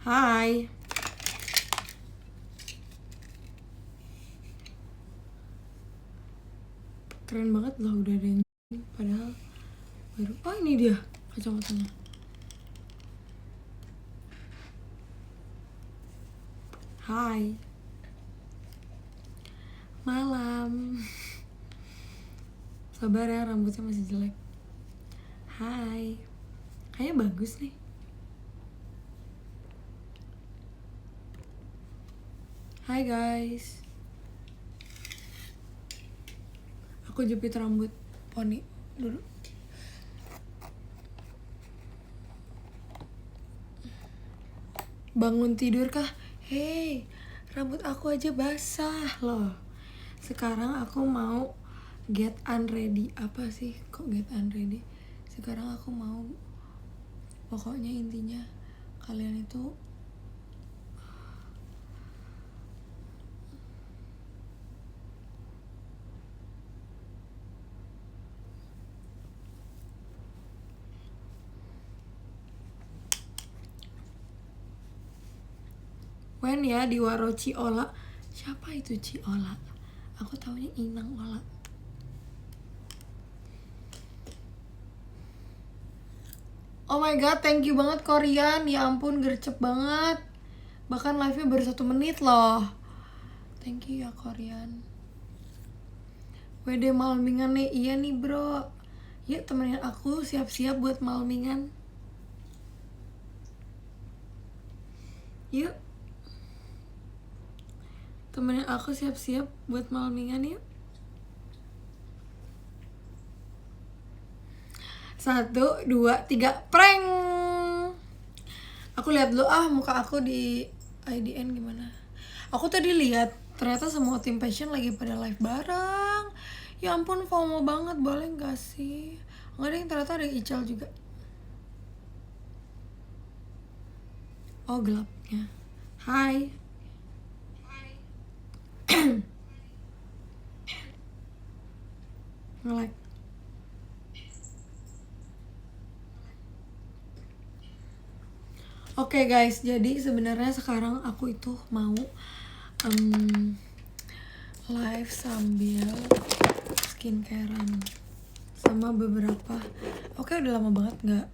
Hai. Keren banget loh, udah ada yang padahal baru. Oh, ini dia kacamatanya. Hai. Malam. Sabar ya, rambutnya masih jelek. Hai. Kayaknya bagus nih. Hai guys. Aku jepit rambut poni dulu. Bangun tidur kah? Hey, rambut aku aja basah loh. Sekarang aku mau get unready. Apa sih kok get unready? Sekarang aku mau, pokoknya intinya kalian itu Wen ya di Waro Ciola. Siapa itu Ciola? Aku taunya Inang Ola. Oh my god, thank you banget Korean. Ya ampun, gercep banget. Bahkan live-nya baru 1 menit loh. Thank you ya Korean. WD malmingan nih. Iya nih bro. Yuk temenin aku siap-siap buat malmingan. Yuk. Temenin aku siap-siap buat malmingan yuk. 1, 2, 3, prank. Aku lihat dulu muka aku di IDN gimana. Aku tadi lihat ternyata semua tim passion lagi pada live bareng. Ya ampun, FOMO banget, boleh gak sih? Enggak deh, ternyata ada Ical juga. Oh, gelapnya. Hai. Nge-like. Oke guys, jadi sebenarnya sekarang aku itu mau live sambil skincarean sama beberapa. Oke, udah lama banget nggak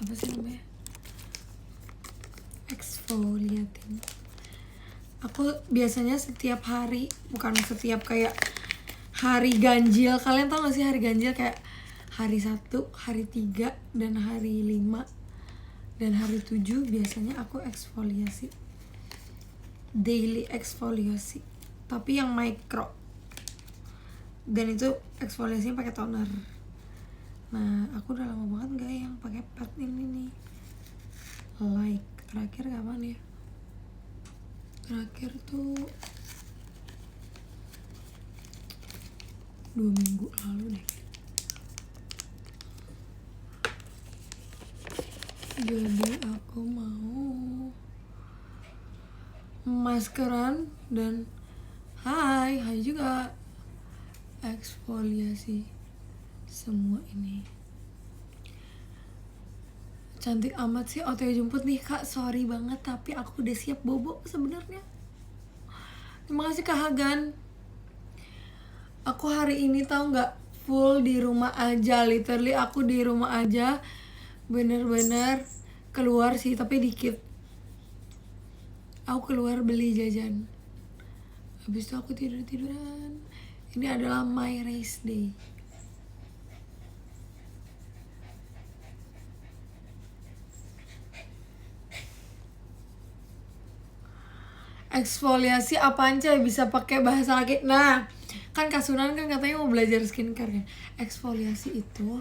apa sih namanya, exfoliating. Aku biasanya setiap hari, bukan setiap kayak hari ganjil. Kalian tau gak sih hari ganjil, kayak hari 1, hari 3, dan hari 5 dan hari 7 biasanya aku eksfoliasi, daily eksfoliasi, tapi yang micro, dan itu eksfoliasinya pakai toner. Nah, aku udah lama banget gak yang pakai pad ini nih. Like terakhir kapan ya? Terakhir tuh 2 minggu lalu deh. Jadi aku mau maskeran dan hai juga eksfoliasi semua ini. Cantik amat sih. OTW jemput nih kak, sorry banget tapi aku udah siap bobo sebenarnya. Terima kasih Kak Hagan. Aku hari ini tahu nggak, full di rumah aja, literally aku di rumah aja, bener-bener keluar sih tapi dikit. Aku keluar beli jajan, habis itu aku tiduran. Ini adalah my race day. Eksfoliasi apaan Cah? Bisa pakai bahasa laki. Nah, kan Kasunan kan katanya mau belajar skincare kan. Eksfoliasi itu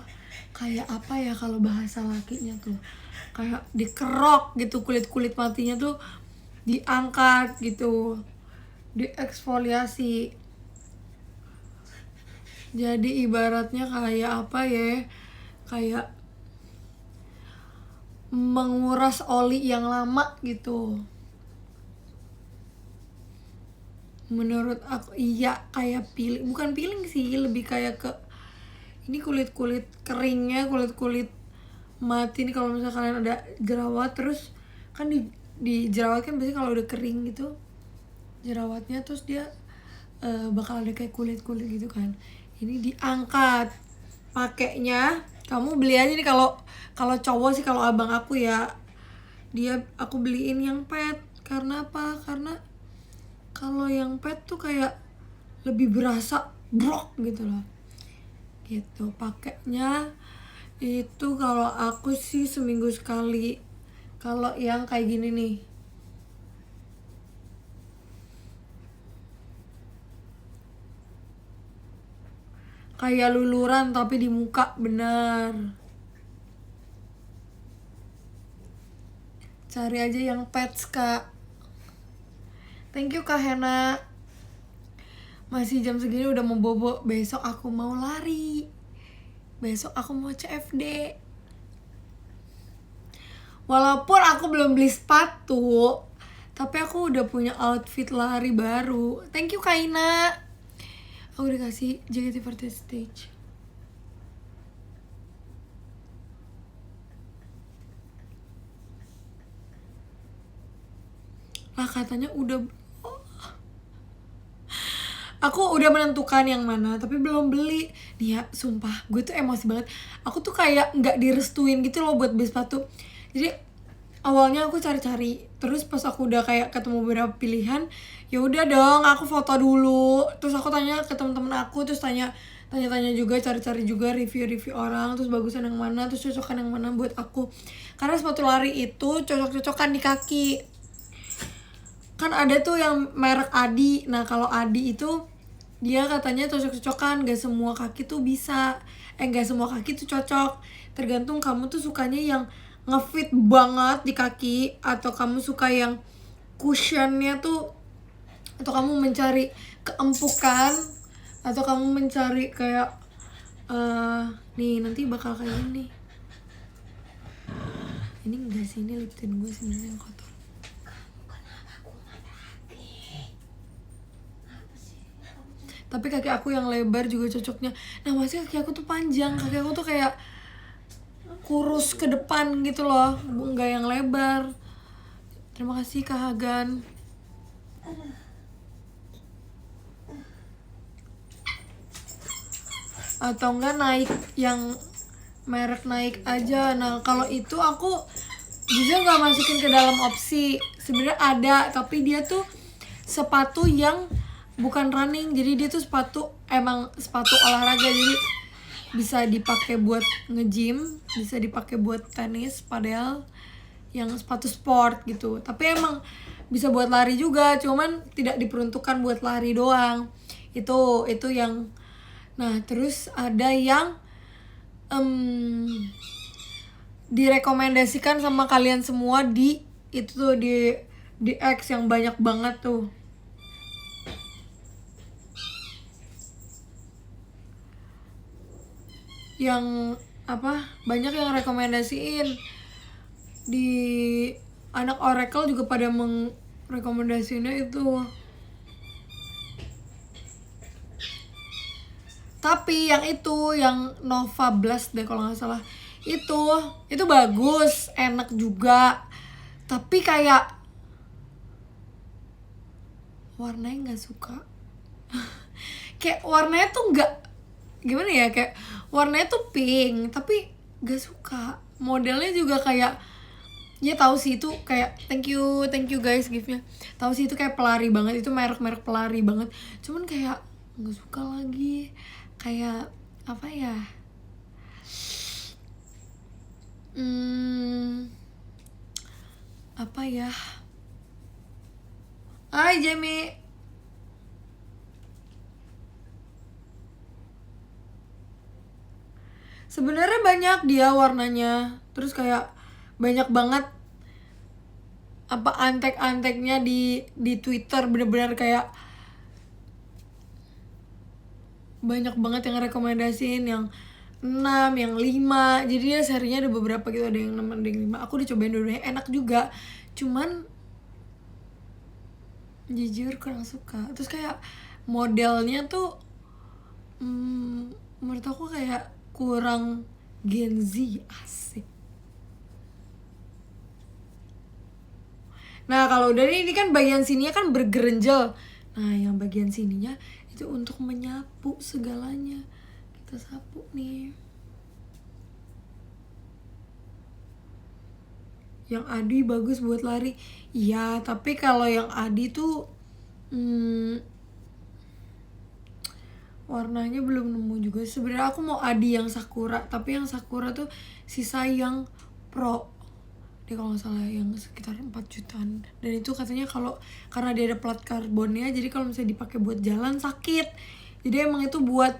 kayak apa ya kalau bahasa lakinya tuh? Kayak dikerok gitu, kulit matinya tuh diangkat gitu, dieksfoliasi. Jadi ibaratnya kayak apa ya? Kayak menguras oli yang lama gitu. Menurut aku iya, kayak peeling, bukan peeling sih, lebih kayak ke ini kulit keringnya, kulit mati nih. Kalau misalnya kalian ada jerawat terus kan di jerawat kan biasanya kalau udah kering gitu jerawatnya, terus dia bakal ada kayak kulit-kulit gitu kan. Ini diangkat pakainya. Kamu beli aja nih, kalau cowok sih, kalau abang aku ya aku beliin yang pet. Karena apa? Karena kalau yang pet tuh kayak lebih berasa brok gitu loh. Gitu. Pakainya itu kalau aku sih seminggu sekali. Kalau yang kayak gini nih, kayak luluran tapi di muka, bener. Cari aja yang pets, Kak. Thank you Kak Hena. Masih jam segini udah mau bobo. Besok aku mau lari. Besok aku mau CFD. Walaupun aku belum beli sepatu, tapi aku udah punya outfit lari baru. Thank you Kak Ina. Aku dikasih JKT48 stage. Lah katanya udah. Aku udah menentukan yang mana, tapi belum beli. Nih ya, sumpah, gue tuh emosi banget. Aku tuh kayak nggak direstuin gitu loh buat beli sepatu. Jadi awalnya aku cari-cari, terus pas aku udah kayak ketemu beberapa pilihan, ya udah dong, aku foto dulu. Terus aku tanya ke teman-teman aku, terus tanya-tanya juga, cari-cari juga review-review orang, terus bagusan yang mana, terus cocokan yang mana buat aku. Karena sepatu lari itu cocok-cocokan di kaki. Kan ada tuh yang merek Adi. Nah kalau Adi itu dia katanya cocok-cocokan, gak semua kaki tuh bisa, gak semua kaki tuh cocok. Tergantung kamu tuh sukanya yang ngefit banget di kaki, atau kamu suka yang cushionnya tuh, atau kamu mencari keempukan, atau kamu mencari kayak nih nanti bakal kayak gini. Ini enggak sih, ini lip tint gue sebenarnya yang kotor. Tapi kaki aku yang lebar juga cocoknya. Nah masih kaki aku tuh panjang, kaki aku tuh kayak kurus ke depan gitu loh, nggak yang lebar. Terima kasih Kak Hagan. Atau enggak naik yang merek naik aja. Nah kalau itu aku jujur nggak masukin ke dalam opsi. Sebenarnya ada, tapi dia tuh sepatu yang bukan running, jadi dia tuh emang sepatu olahraga, jadi bisa dipakai buat nge-gym, bisa dipakai buat tenis, padel, yang sepatu sport gitu. Tapi emang bisa buat lari juga, cuman tidak diperuntukkan buat lari doang. Itu yang. Nah terus ada yang direkomendasikan sama kalian semua di itu tuh di X yang banyak banget tuh. Yang apa, banyak yang rekomendasiin di anak Oracle juga pada mengrekomendasiinnya itu. Tapi yang itu, yang Nova Blast deh kalau nggak salah, itu bagus, enak juga, tapi kayak warnanya nggak suka. Kayak warnanya tuh nggak, gimana ya, kayak warnanya tuh pink tapi gak suka. Modelnya juga kayak, ya tahu sih itu kayak thank you guys giftnya. Tahu sih itu kayak pelari banget, itu merek pelari banget, cuman kayak gak suka lagi. Kayak apa ya, apa ya. Hai Jamie. Sebenarnya banyak dia warnanya, terus kayak banyak banget apa antek-anteknya di Twitter, bener-bener kayak banyak banget yang rekomendasiin yang 6, yang 5. Jadi dia serinya ada beberapa gitu, ada yang 6, ada yang 5. Aku dicobain dulu-duanya, enak juga, cuman jujur kurang suka. Terus kayak modelnya tuh menurut aku kayak kurang Gen Z, asik. Nah kalau udah ini kan bagian sininya kan bergerenjel. Nah yang bagian sininya itu untuk menyapu segalanya. Kita sapu nih. Yang Adi bagus buat lari. Iya, tapi kalau yang Adi tuh warnanya belum nemu juga. Sebenarnya aku mau Adi yang Sakura, tapi yang Sakura tuh sisa yang Pro. Dia kalau nggak salah yang sekitar 4 jutaan. Dan itu katanya kalau karena dia ada plat karbonnya, jadi kalau misalnya dipakai buat jalan sakit. Jadi emang itu buat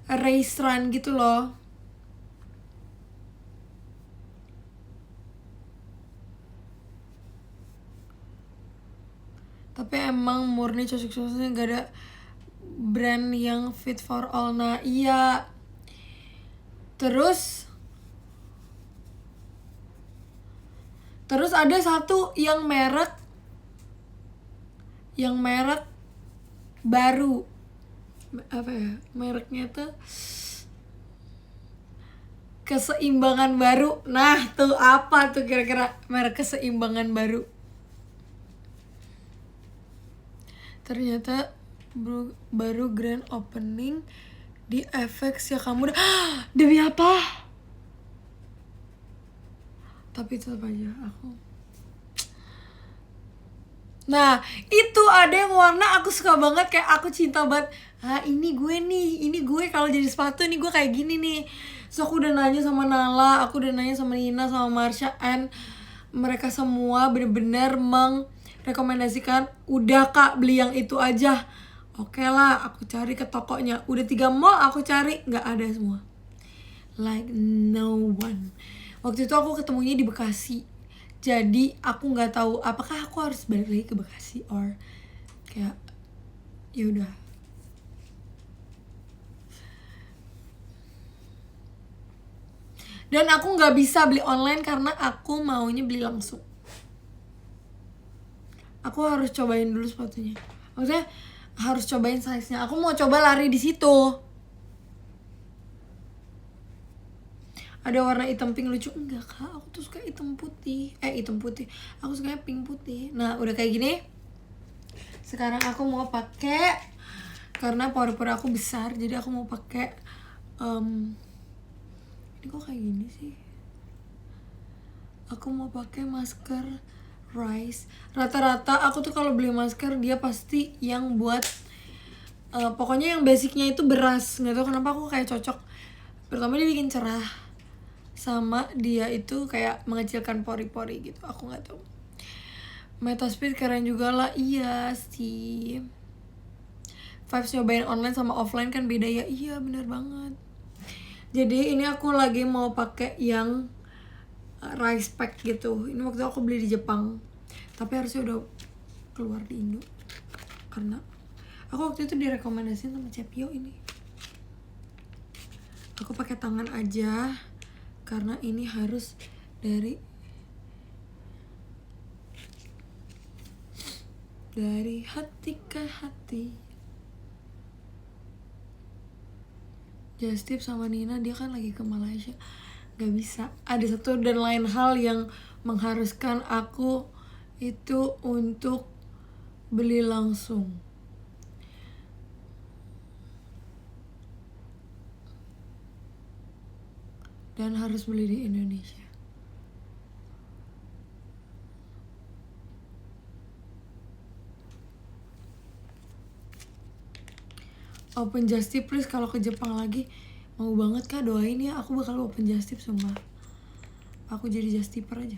race run gitu loh. Tapi emang murni cocok-cocoknya gak ada brand yang fit for all. Nah iya. Terus ada satu yang merek baru. Apa ya? Mereknya tuh Keseimbangan Baru. Nah, tuh apa tuh kira-kira merek Keseimbangan Baru? Ternyata baru grand opening di FX ya kamu udah. Demi apa? Tapi tetap aja aku. Nah itu ada yang warna aku suka banget, kayak aku cinta banget. Ini gue kalau jadi sepatu nih gue kayak gini nih. So aku udah nanya sama Nala, aku udah nanya sama Nina, sama Marsha, and mereka semua bener-bener rekomendasikan, udah kak beli yang itu aja. Oke lah, aku cari ke tokonya. Udah 3 mall aku cari, nggak ada semua. Like no one. Waktu itu aku ketemunya di Bekasi. Jadi aku nggak tahu apakah aku harus balik lagi ke Bekasi or kayak ya udah. Dan aku nggak bisa beli online karena aku maunya beli langsung. Aku harus cobain dulu sepatunya. Maksudnya harus cobain size-nya. Aku mau coba lari di situ. Ada warna hitam pink lucu. Enggak kak, aku tuh suka hitam putih. Hitam putih. Aku sukanya pink putih. Nah udah kayak gini. Sekarang aku mau pakai, karena pori-pori aku besar, jadi aku mau pakai ini kok kayak gini sih. Aku mau pakai masker Rise. Rata-rata aku tuh kalau beli masker dia pasti yang buat pokoknya yang basicnya itu beras. Nggak tahu kenapa aku kayak cocok. Pertama dia bikin cerah, sama dia itu kayak mengecilkan pori-pori gitu. Aku nggak tahu. Metaspeed keren juga lah. Iya sih. Vibes nyobain online sama offline kan beda ya. Iya bener banget. Jadi ini aku lagi mau pakai yang rice pack gitu. Ini waktu aku beli di Jepang, tapi harusnya udah keluar di Indo. Karena aku waktu itu direkomendasiin sama Cepio ini. Aku pakai tangan aja karena ini harus dari hati ke hati. Just Tip sama Nina dia kan lagi ke Malaysia, gak bisa. Ada satu dan lain hal yang mengharuskan aku itu untuk beli langsung. Dan harus beli di Indonesia. Open Just Tip please kalau ke Jepang lagi. Mau banget kak, doain ya, aku bakal open Just Tip sumpah. Aku jadi Just Tipper aja.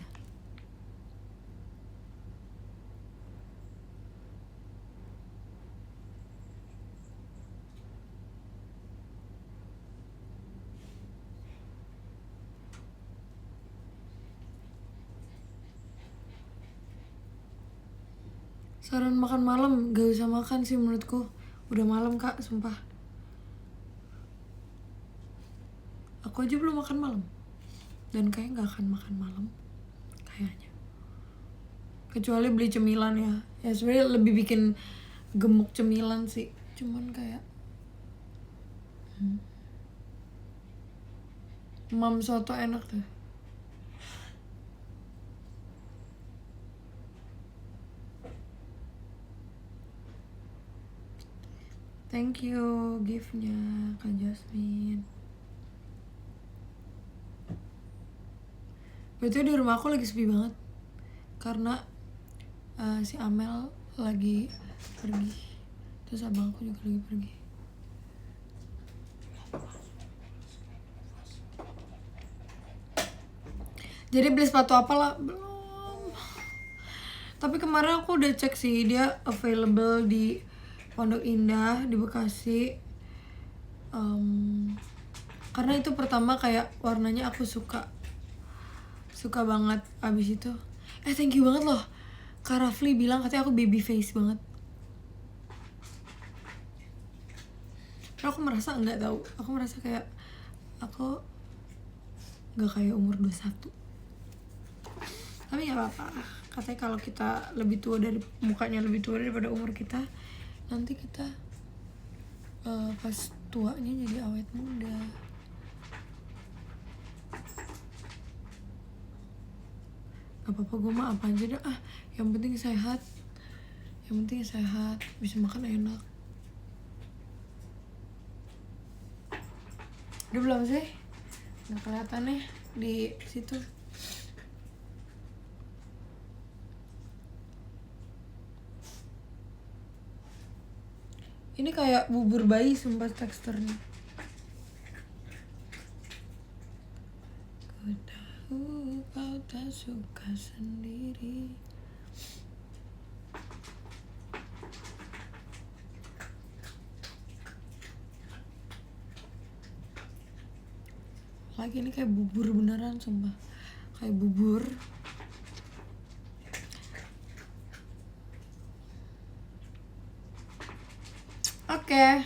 Saran makan malam, gak usah makan sih menurutku. Udah malam kak, sumpah. Aku aja belum makan malam. Dan kayaknya gak akan makan malam. Kayaknya. Kecuali beli cemilan ya. Ya sebenarnya lebih bikin gemuk cemilan sih. Cuman kayak Mam soto enak tuh. Thank you gift-nya Kak Jasmine. Betul di rumah aku lagi sepi banget karena si Amel lagi pergi, terus abangku juga lagi pergi. Jadi beli sepatu apa lah? Belum. Tapi kemarin aku udah cek sih, dia available di Pondok Indah di Bekasi. Karena itu pertama kayak warnanya aku suka banget. Abis itu thank you banget loh, Kak Rafli bilang katanya aku baby face banget. Tapi aku merasa enggak tahu, aku merasa kayak aku enggak kayak umur 21. Tapi nggak apa-apa, katanya kalau kita lebih tua dari mukanya lebih tua daripada umur kita, nanti kita pas tuanya jadi awet muda. Gak apa-apa, gue mah apa aja dah, yang penting sehat, bisa makan enak. Udah belum sih? Nggak kelihatan nih di situ. Ini kayak bubur bayi sumpah teksturnya. Ku tahu kau tak suka sendiri. Lagi ini kayak bubur beneran sumpah. Kayak bubur. Oke.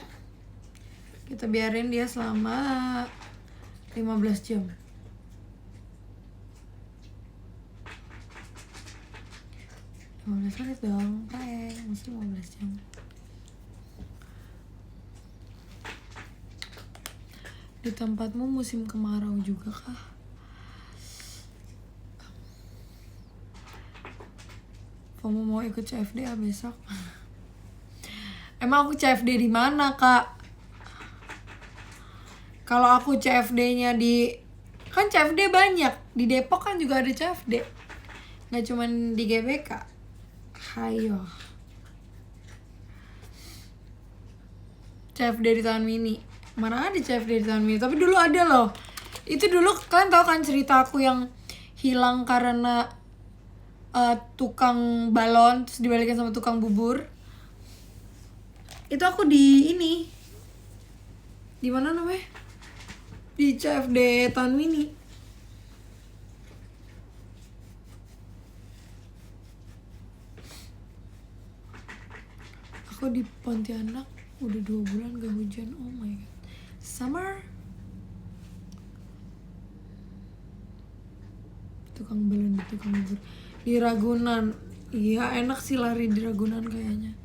Kita biarin dia selama 15 jam. Menit dong, masih 15 jam. Di tempatmu musim kemarau juga kah? Kamu mau ikut CFD besok? Emang aku CFD di mana, Kak? Kalau aku CFD-nya kan CFD banyak. Di Depok kan juga ada CFD. Nggak cuma di GBK. Hayo. CFD di Taman Mini. Mana ada CFD di Taman Mini? Tapi dulu ada loh. Itu dulu kalian tahu kan cerita aku yang hilang karena tukang balon terus dibalikin sama tukang bubur. Itu aku di mana namanya? Di CFD Taman Mini. Aku di Pontianak udah 2 bulan gak hujan. Oh my god. Summer. Tukang balon di tukang bubur di Ragunan. Iya enak sih lari di Ragunan kayaknya.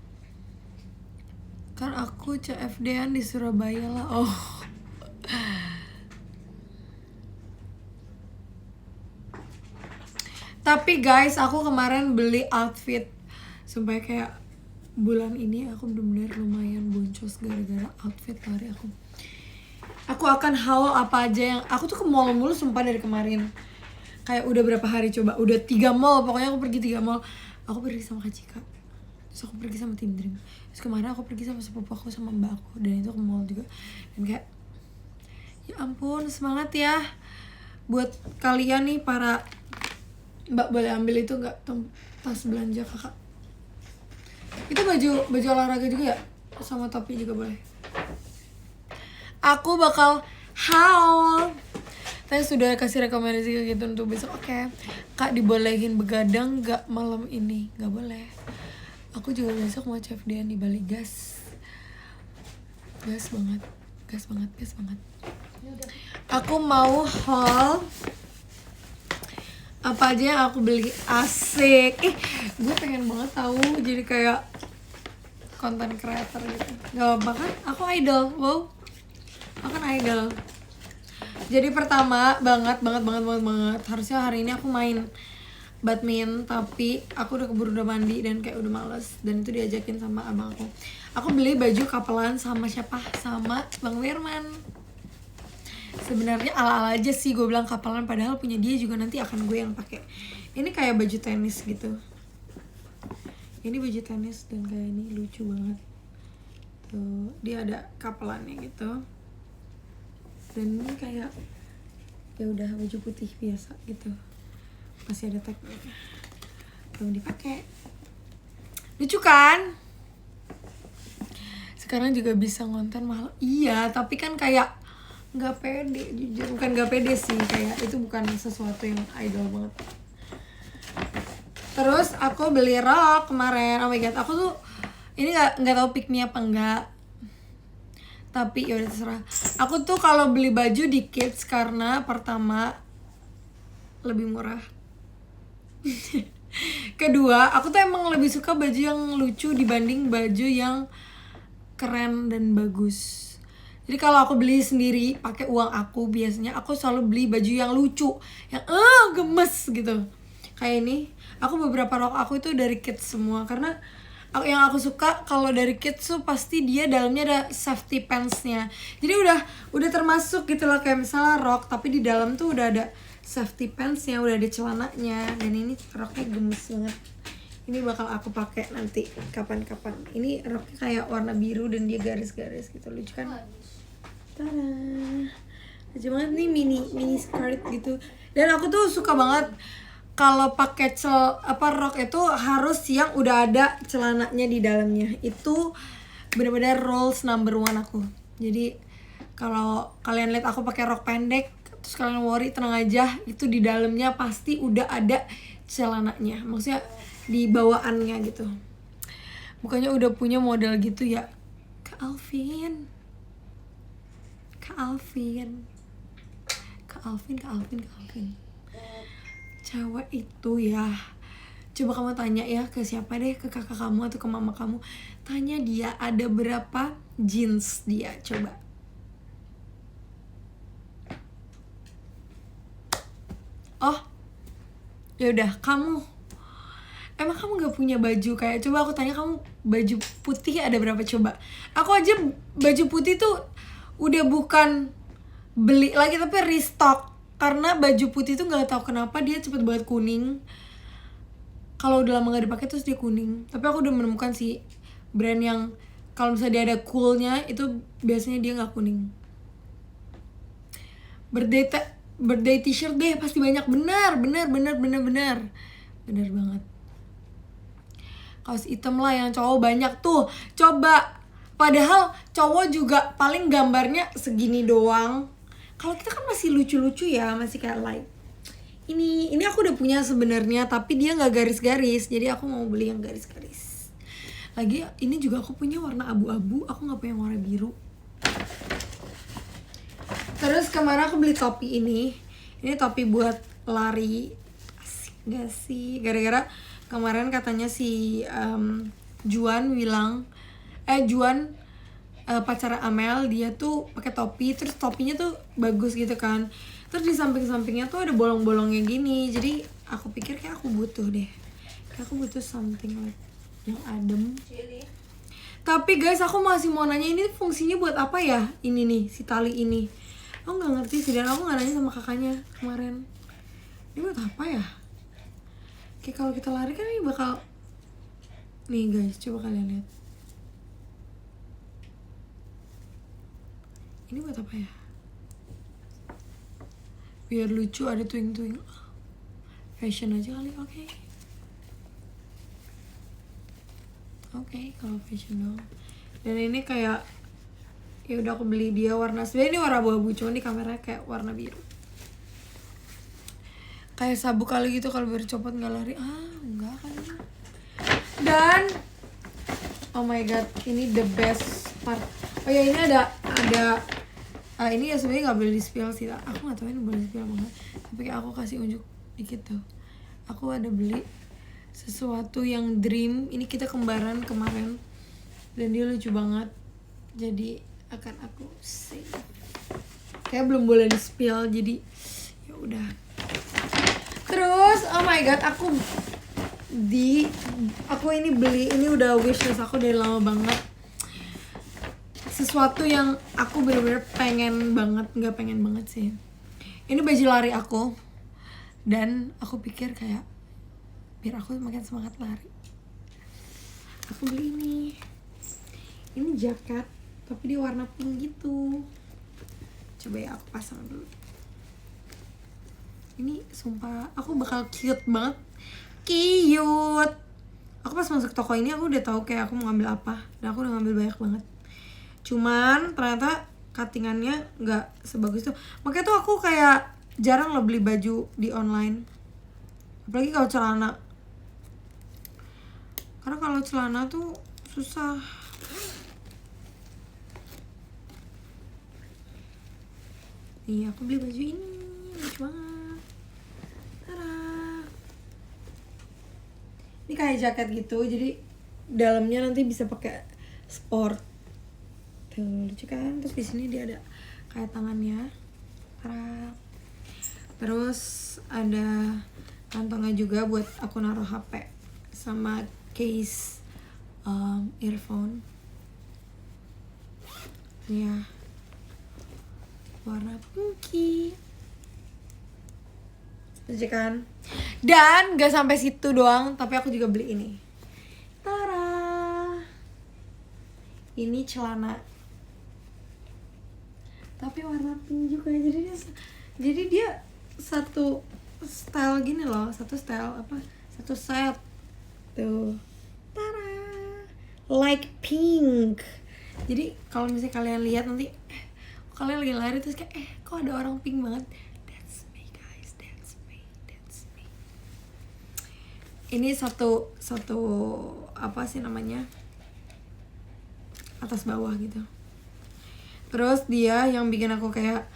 Kan aku CFD-an di Surabaya lah. Oh. Tapi guys, aku kemarin beli outfit. Sumpah kayak bulan ini aku bener-bener lumayan boncos gara-gara outfit lari aku. Aku akan haul apa aja yang aku tuh ke mall mulu sumpah dari kemarin. Kayak udah berapa hari coba, udah 3 mall, pokoknya aku pergi 3 mall. Aku pergi sama Kak Cika. Terus aku pergi sama Tim Dream. Terus kemarin aku pergi sama sepupu aku sama mbak aku, dan itu ke mall juga. Dan kayak ya ampun, semangat ya buat kalian nih para mbak, boleh ambil itu nggak tas belanja kakak. Itu baju olahraga juga ya, sama topi juga boleh. Aku bakal haul. Saya sudah kasih rekomendasi kayak gitu untuk besok. Oke. Kak, dibolehin begadang gak malam ini? Gak boleh. Aku juga besok mau CFD-an di Bali, gas banget. Aku mau haul apa aja yang aku beli. Asik. Gue pengen banget tahu jadi kayak konten creator gitu. Gak apa kan? Aku idol. Wow. Aku kan idol. Jadi pertama banget harusnya hari ini aku main badminton, tapi aku udah keburu udah mandi dan kayak udah males, dan itu diajakin sama abang aku. Aku beli baju kapelan sama siapa? Sama Bang Wirman. Sebenarnya ala-ala aja sih gue bilang kapelan, padahal punya dia juga nanti akan gue yang pakai. Ini kayak baju tenis gitu. Ini baju tenis dan kayak ini lucu banget. Tuh, dia ada kapelannya gitu. Dan ini kayak ya udah baju putih biasa gitu. Masih ada tagnya. Belum dipakai. Lucu kan? Sekarang juga bisa ngonten mahal. Iya, tapi kan kayak nggak pede, jujur. Bukan nggak pede sih, kayak itu bukan sesuatu yang idol banget. Terus aku beli rok kemarin. Oh my god, aku tuh ini nggak tahu pick me apa enggak. Tapi ya udah terserah. Aku tuh kalau beli baju di Kids karena pertama lebih murah. Kedua, aku tuh emang lebih suka baju yang lucu dibanding baju yang keren dan bagus. Jadi kalau aku beli sendiri pakai uang aku, biasanya aku selalu beli baju yang lucu, yang gemes gitu. Kayak ini, aku beberapa rok aku itu dari Kids semua karena yang aku suka kalau dari Kids tuh pasti dia dalamnya ada safety pants-nya. Jadi udah termasuk gitu loh, kayak misalnya rok tapi di dalam tuh udah ada safety pants-nya, udah ada celananya, dan ini roknya gemes banget. Ini bakal aku pakai nanti kapan-kapan. Ini roknya kayak warna biru dan dia garis-garis gitu, lucu kan? Tada. Lucu banget nih, mini skirt gitu. Dan aku tuh suka banget kalau pakai rok itu harus yang udah ada celananya di dalamnya. Itu benar-benar rules number one aku. Jadi kalau kalian lihat aku pakai rok pendek terus kalian worry, tenang aja, itu di dalamnya pasti udah ada celananya. Maksudnya di bawaannya gitu. Bukannya udah punya model gitu ya. Kak Alvin. Cewek itu ya, coba kamu tanya ya ke siapa deh, ke kakak kamu atau ke mama kamu. Tanya dia ada berapa jeans dia, coba. Oh, ya udah, kamu emang kamu gak punya baju kayak, coba aku tanya kamu baju putih ada berapa coba. Aku aja baju putih tuh udah bukan beli lagi tapi restock, karena baju putih tuh nggak tahu kenapa dia cepet banget kuning. Kalau udah lama gak dipakai terus dia kuning. Tapi aku udah menemukan sih brand yang kalau misalnya dia ada coolnya itu biasanya dia nggak kuning. Birthday t-shirt deh pasti banyak, benar banget. Kaos hitam lah yang cowok banyak tuh, coba. Padahal cowok juga paling gambarnya segini doang. Kalau kita kan masih lucu-lucu ya, masih kayak light. Ini aku udah punya sebenarnya, tapi dia nggak garis-garis, jadi aku mau beli yang garis-garis. Lagi ini juga aku punya warna abu-abu, aku nggak punya warna biru. Terus kemarin aku beli topi ini topi buat lari. Asik gak sih? Gara-gara kemarin katanya si Juan bilang, pacar Amel, dia tuh pakai topi, terus topinya tuh bagus gitu kan, terus di samping-sampingnya tuh ada bolong-bolongnya gini. Jadi aku pikir kayak aku butuh something like yang adem. Tapi guys, aku masih mau nanya ini fungsinya buat apa ya, ini nih si tali ini. Aku nggak ngerti sih, dan aku nggak nanya sama kakaknya kemarin ini buat apa ya. Kayak kalau kita lari kan ini bakal nih guys, coba kalian lihat ini buat apa ya. Biar lucu, ada twing-twing, fashion aja kali. Oke, kalau fashion dong. Dan ini kayak ya udah aku beli dia warna, sebenarnya ini warna abu-abu, cuma di kameranya kayak warna biru. Kayak sabuk kali gitu kalau biar copot nggak lari. Enggak kan. Dan oh my god, ini the best part. Oh ya, ini ada ini ya sebenarnya nggak boleh di spill sih. Aku nggak tahu ini boleh di spill apa nggak, tapi kayak aku kasih unjuk dikit tuh. Aku ada beli sesuatu yang dream. Ini kita kembaran kemarin dan dia lucu banget, jadi akan aku save. Kayak belum boleh di spill, jadi ya udah. Terus oh my god, aku ini beli, ini udah wishlist aku dari lama banget. Sesuatu yang aku bener-bener pengen banget, nggak pengen banget sih. Ini baju lari aku, dan aku pikir kayak biar aku makin semangat lari, aku beli ini. Ini jaket, tapi dia warna pink gitu. Coba ya aku pasang dulu. Ini sumpah aku bakal cute banget. Cute. Aku pas masuk toko ini aku udah tahu kayak aku mau ngambil apa, dan aku udah ngambil banyak banget. Cuman ternyata cuttingannya nggak sebagus itu. Makanya tuh aku kayak jarang lo beli baju di online, apalagi kalau celana. Karena kalau celana tuh susah. Nih aku beli baju ini, lucu banget. Tada. Ini kayak jaket gitu, jadi dalamnya nanti bisa pakai sport. Tuh lucu kan? Terus di sini dia ada kayak tangannya. Tada. Terus ada kantongnya juga buat aku naruh HP, sama case earphone. Ya, warna pinky. Lucu kan? Dan gak sampai situ doang, tapi aku juga beli ini. Tara. Ini celana, tapi warna pink juga. Jadi dia satu style gini loh, satu set. Tuh. Tara. Like pink. Jadi kalau misalnya kalian lihat nanti kalian lagi lari terus kayak kok ada orang pink banget. That's me guys, that's me. Ini satu apa sih namanya, atas bawah gitu. Terus dia yang bikin aku kayak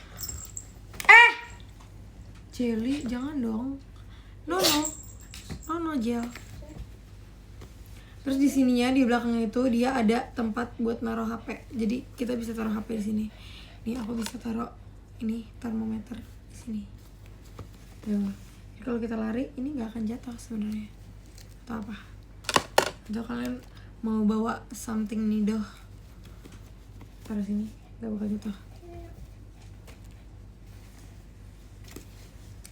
Jelly, jangan dong. No gel. Terus di sininya, di belakangnya itu dia ada tempat buat naruh HP. Jadi kita bisa taruh HP di sini. Nih aku bisa taruh ini termometer di sini. Tuh. Jadi kalau kita lari ini nggak akan jatuh sebenarnya. Atau apa? Atau kalian mau bawa something nih doh, taruh sini, nggak bakal jatuh.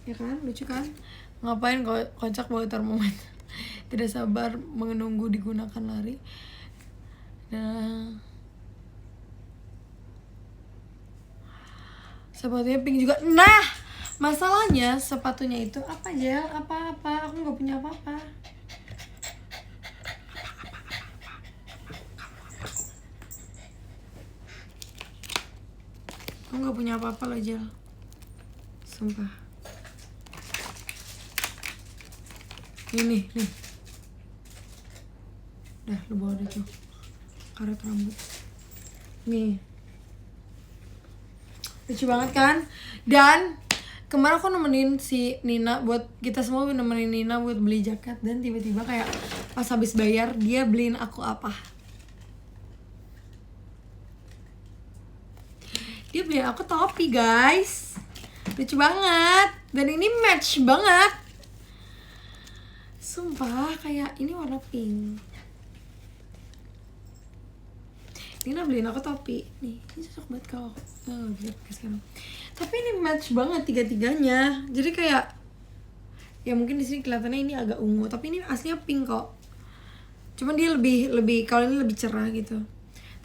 Ya kan, lucu kan? Ngapain kocak bawa termometer? Tidak sabar menunggu digunakan lari. Nah, sepatunya pink juga. Nah, masalahnya sepatunya itu apa aja? Apa-apa? Aku nggak punya apa-apa. Aku nggak punya apa-apa loh, Jel. Sumpah. Nih. Dah, lu bawa deh tuh. Karet rambut. Nih. Lucu banget kan? Dan kemarin aku nemenin si Nina buat, kita semua nemenin Nina buat beli jaket. Dan tiba-tiba kayak pas habis bayar, dia beliin aku apa? Dia beliin aku topi guys. Lucu banget. Dan ini match banget. Sumpah, kayak ini warna pink. Nina beliin aku topi. Nih, ini cocok banget kalau bisa pakai sekarang. Tapi ini match banget tiga-tiganya. Jadi kayak, ya mungkin di sini kelihatannya ini agak ungu, tapi ini aslinya pink kok. Cuman dia lebih kalau ini lebih cerah gitu.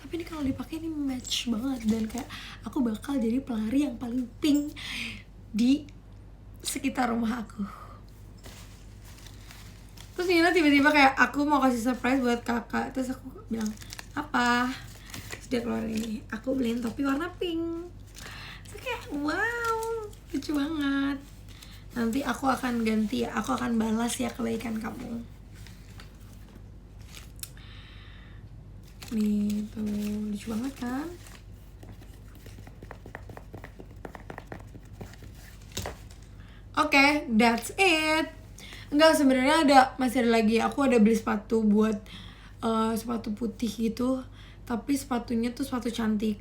Tapi ini kalau dipakai ini match banget, dan kayak aku bakal jadi pelari yang paling pink di sekitar rumah aku. Terus Nina tiba-tiba kayak aku mau kasih surprise buat kakak. Terus aku bilang, apa? Terus dia keluar ini, aku beliin topi warna pink. Terus kayak wow, lucu banget. Nanti aku akan ganti ya, aku akan balas ya kebaikan kamu. Nih tuh, lucu banget kan? Oke, that's it. Enggak, sebenarnya masih ada lagi. Aku ada beli sepatu buat sepatu putih gitu, tapi sepatunya tuh sepatu cantik.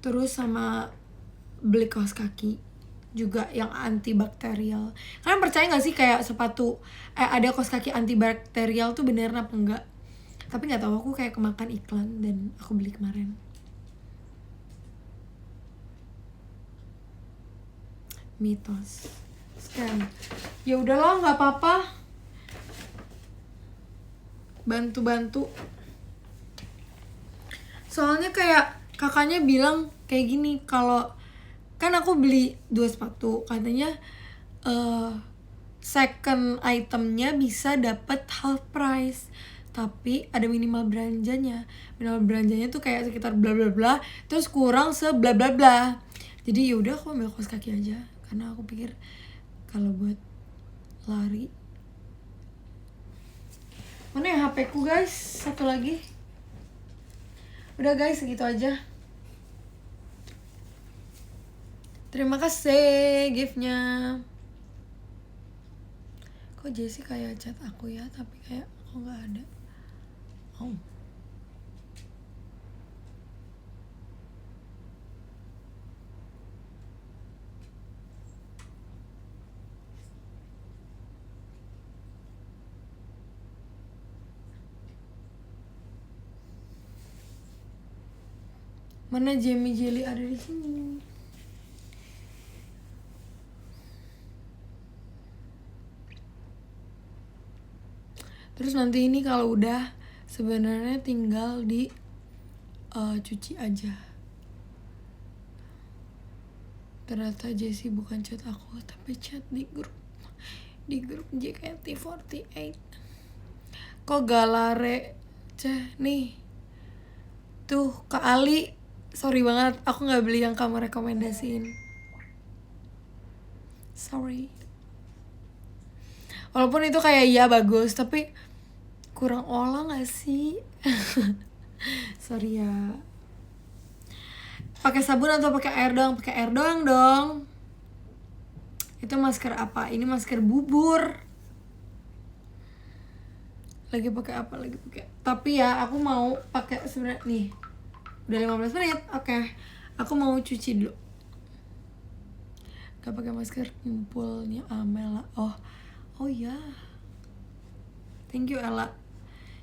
Terus sama beli kaos kaki. juga yang antibakterial. Kalian percaya nggak sih kayak sepatu ada kaos kaki antibakterial tuh beneran apa enggak? Tapi nggak tahu, aku kayak kemakan iklan dan aku beli kemarin. Mitos. Sekarang ya udahlah, nggak apa-apa. Bantu-bantu. Soalnya kayak kakaknya bilang kayak gini, kalau kan aku beli 2 sepatu, katanya second itemnya bisa dapat half price, tapi ada minimal belanjanya. Minimal belanjanya tuh kayak sekitar bla bla bla, terus kurang bla bla bla. Jadi yaudah aku ambil kaos kaki aja, karena aku pikir kalau buat lari. Mana ya HP ku guys, satu lagi. Udah guys, segitu aja. Terima kasih giftnya. Kok Jessie kayak chat aku ya, tapi kayak aku nggak ada. Oh. Mana Jamie Jelly ada di sini. Terus nanti ini kalau udah sebenarnya tinggal di cuci aja. Ternyata Jessie bukan chat aku, tapi chat di grup JKT48. Kok galare ceh nih. Tuh Kak Ali, sorry banget aku nggak beli yang kamu rekomendasiin. Sorry. Walaupun itu kayak iya bagus, tapi kurang olah gak sih? Sorry ya. Pakai sabun atau pakai air doang? Pakai air doang dong. Itu masker apa? Ini masker bubur. Lagi pakai apa? Lagi pakai. Tapi ya aku mau pakai sebenarnya nih. Udah 15 menit. Oke. Aku mau cuci dulu. Gak pakai masker kumpulnya Amel. Oh ya. Thank you Ella.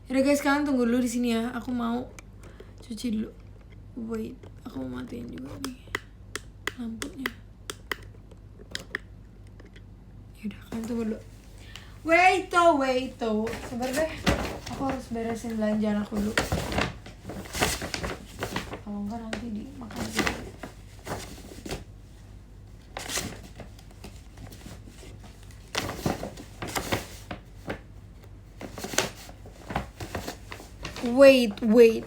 Yaudah guys, kalian tunggu dulu di sini ya. Aku mau cuci dulu. Wait, aku mau matiin juga nih lampunya. Yaudah, kalian tunggu dulu. Wait. Sabar deh. Aku harus beresin belanjaan aku dulu. Kalau enggak nanti dimakan gitu. Wait.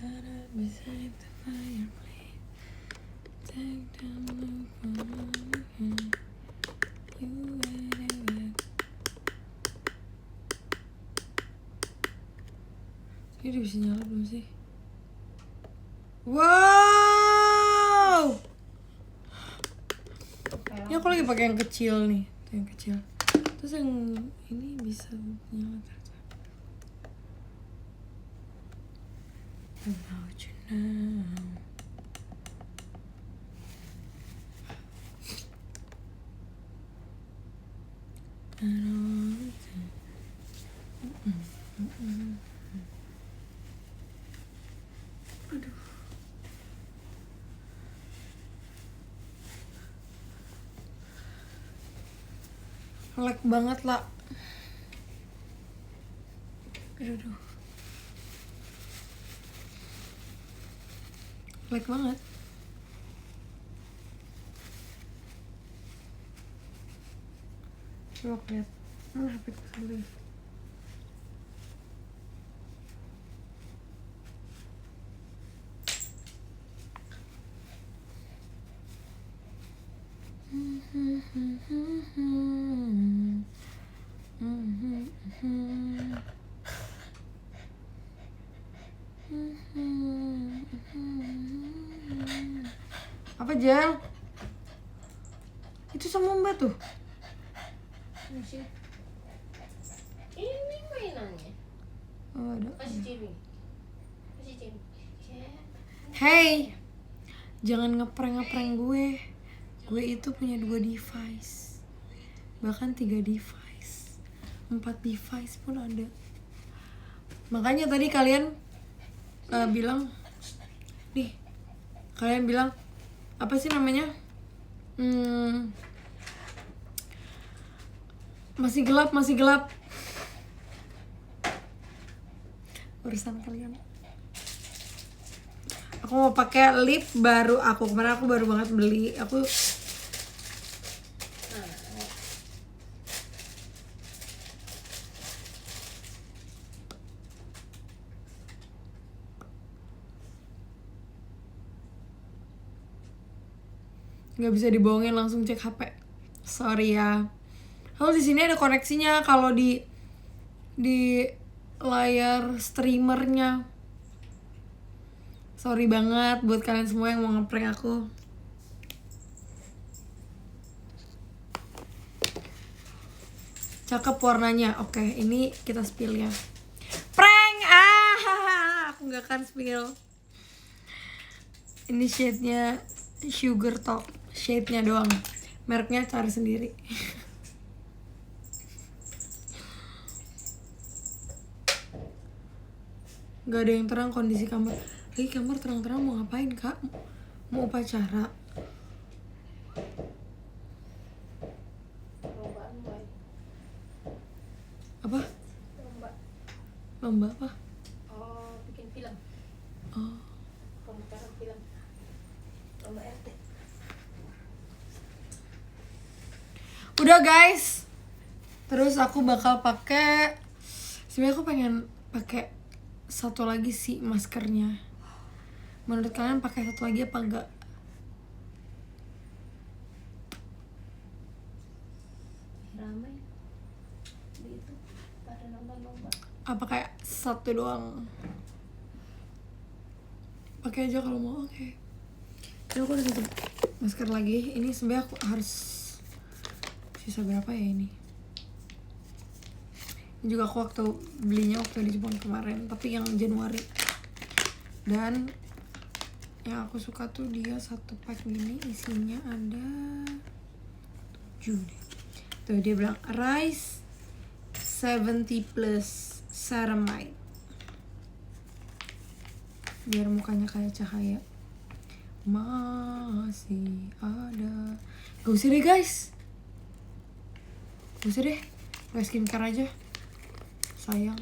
Sana bisa itu. fireplace. Take down the fire. You whatever. Ini udah bisa nyala belum sih? Wow! Ini aku lagi pakai yang kecil nih, tuh yang kecil. Terus yang ini bisa nyala ternyata. About you now. Aduh. Lag banget lah. Aduh. Lag banget. Coba aku lihat. Mana HP ku sendiri? Apa Jel? Itu sama Mbak tuh. Ini mainannya. Oh, ada. Kasih Jimmy. Kasih Jimmy. Hey, jangan ngeprank gue. Gue itu punya 2 device, bahkan 3 device, 4 device pun ada. Makanya tadi kalian bilang, nih, kalian bilang apa sih namanya? Masih gelap. Urusan kalian. Aku mau pakai lip baru aku. Kemarin aku baru banget beli. Aku nggak bisa dibohongin, langsung cek HP. Sorry ya. Kalau di sini ada koneksinya, kalau di layar streamernya. Sorry banget buat kalian semua yang mau ngeprank aku. Cakep warnanya. Oke, ini kita spill ya. Prank! Aku nggak akan spill. Ini shade-nya Sugar Talk. Shade-nya doang. Mereknya cari sendiri. Gak ada yang terang kondisi kamar. Lagi kamar terang-terang mau ngapain kak? Mau upacara? Apa? Lomba apa? Oh, bikin film. Oh. Pemutaran film. Lomba RT. Udah guys. Terus aku bakal pakai. Sebenarnya aku pengen pakai satu lagi sih maskernya. Menurut kalian pakai satu lagi apa enggak? Ramai. Begitu pada nonton lomba. Apa kayak satu doang? Pakai aja kalau mau. Oke. Ini aku udah tutup masker lagi. Ini sebenarnya aku harus sisa berapa ya ini? Ini juga aku waktu belinya waktu di Jepang kemarin, tapi yang Januari. Dan yang aku suka tuh dia satu pack gini, isinya ada 7 deh. Tuh dia bilang Rice 70 plus ceramide. Biar mukanya kayak cahaya. Masih ada. Gak usah deh guys. Gak usah deh. Gak skincare aja. Sayang.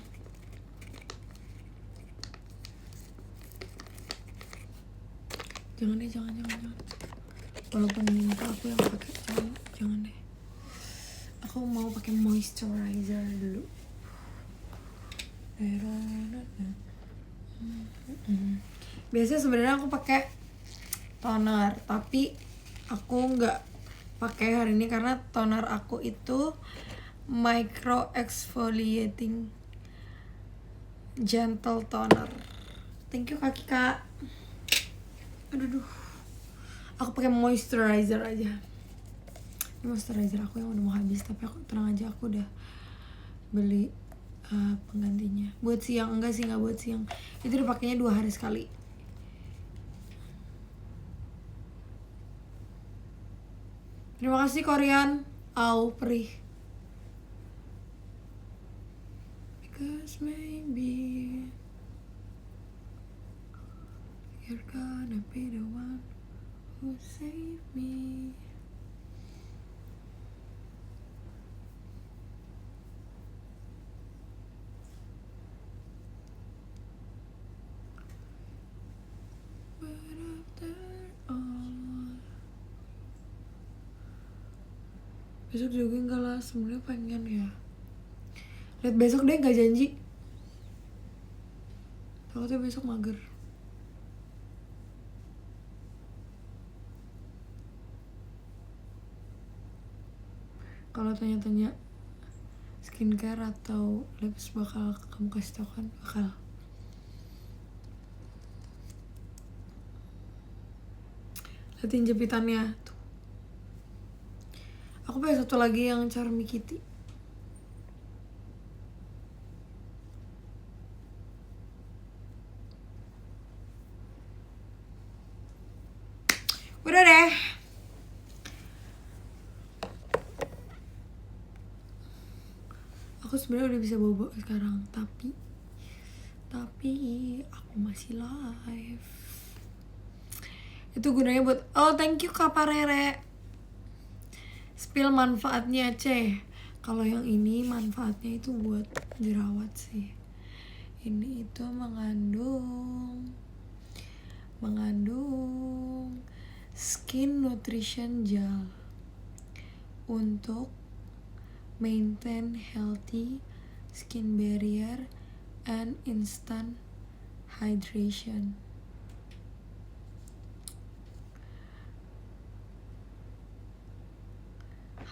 Jangan deh, jangan. Walaupun minta aku yang pakai, jangan deh. Aku mau pakai moisturizer dulu. Biasanya sebenarnya aku pakai toner, tapi aku nggak pakai hari ini karena toner aku itu micro exfoliating gentle toner. Thank you kaki kak. Aduh. Aku pakai moisturizer aja. Ini moisturizer aku yang udah mau habis, tapi aku tenang aja, aku udah beli penggantinya. Buat siang enggak sih, nggak buat siang. Itu dipakainya 2 hari sekali. Terima kasih Korean. Au perih. Because maybe you're gonna be the one who save me. But after all, besok jogging gak lah, sebenarnya pengen ya. Lihat besok deh, gak janji. Takutnya besok mager. Kalau tanya-tanya skincare atau lips bakal kamu kasih tau kan? Bakal. Liatin jepitannya tuh. Aku punya satu lagi yang Charmy Kitty. Udah deh. Aku sebenarnya udah bisa bobo sekarang, tapi aku masih live. Itu gunanya buat, oh thank you Kak Parere. Spill manfaatnya C. Kalau yang ini manfaatnya itu buat jerawat sih. Ini itu mengandung skin nutrition gel untuk maintain healthy skin barrier and instant hydration.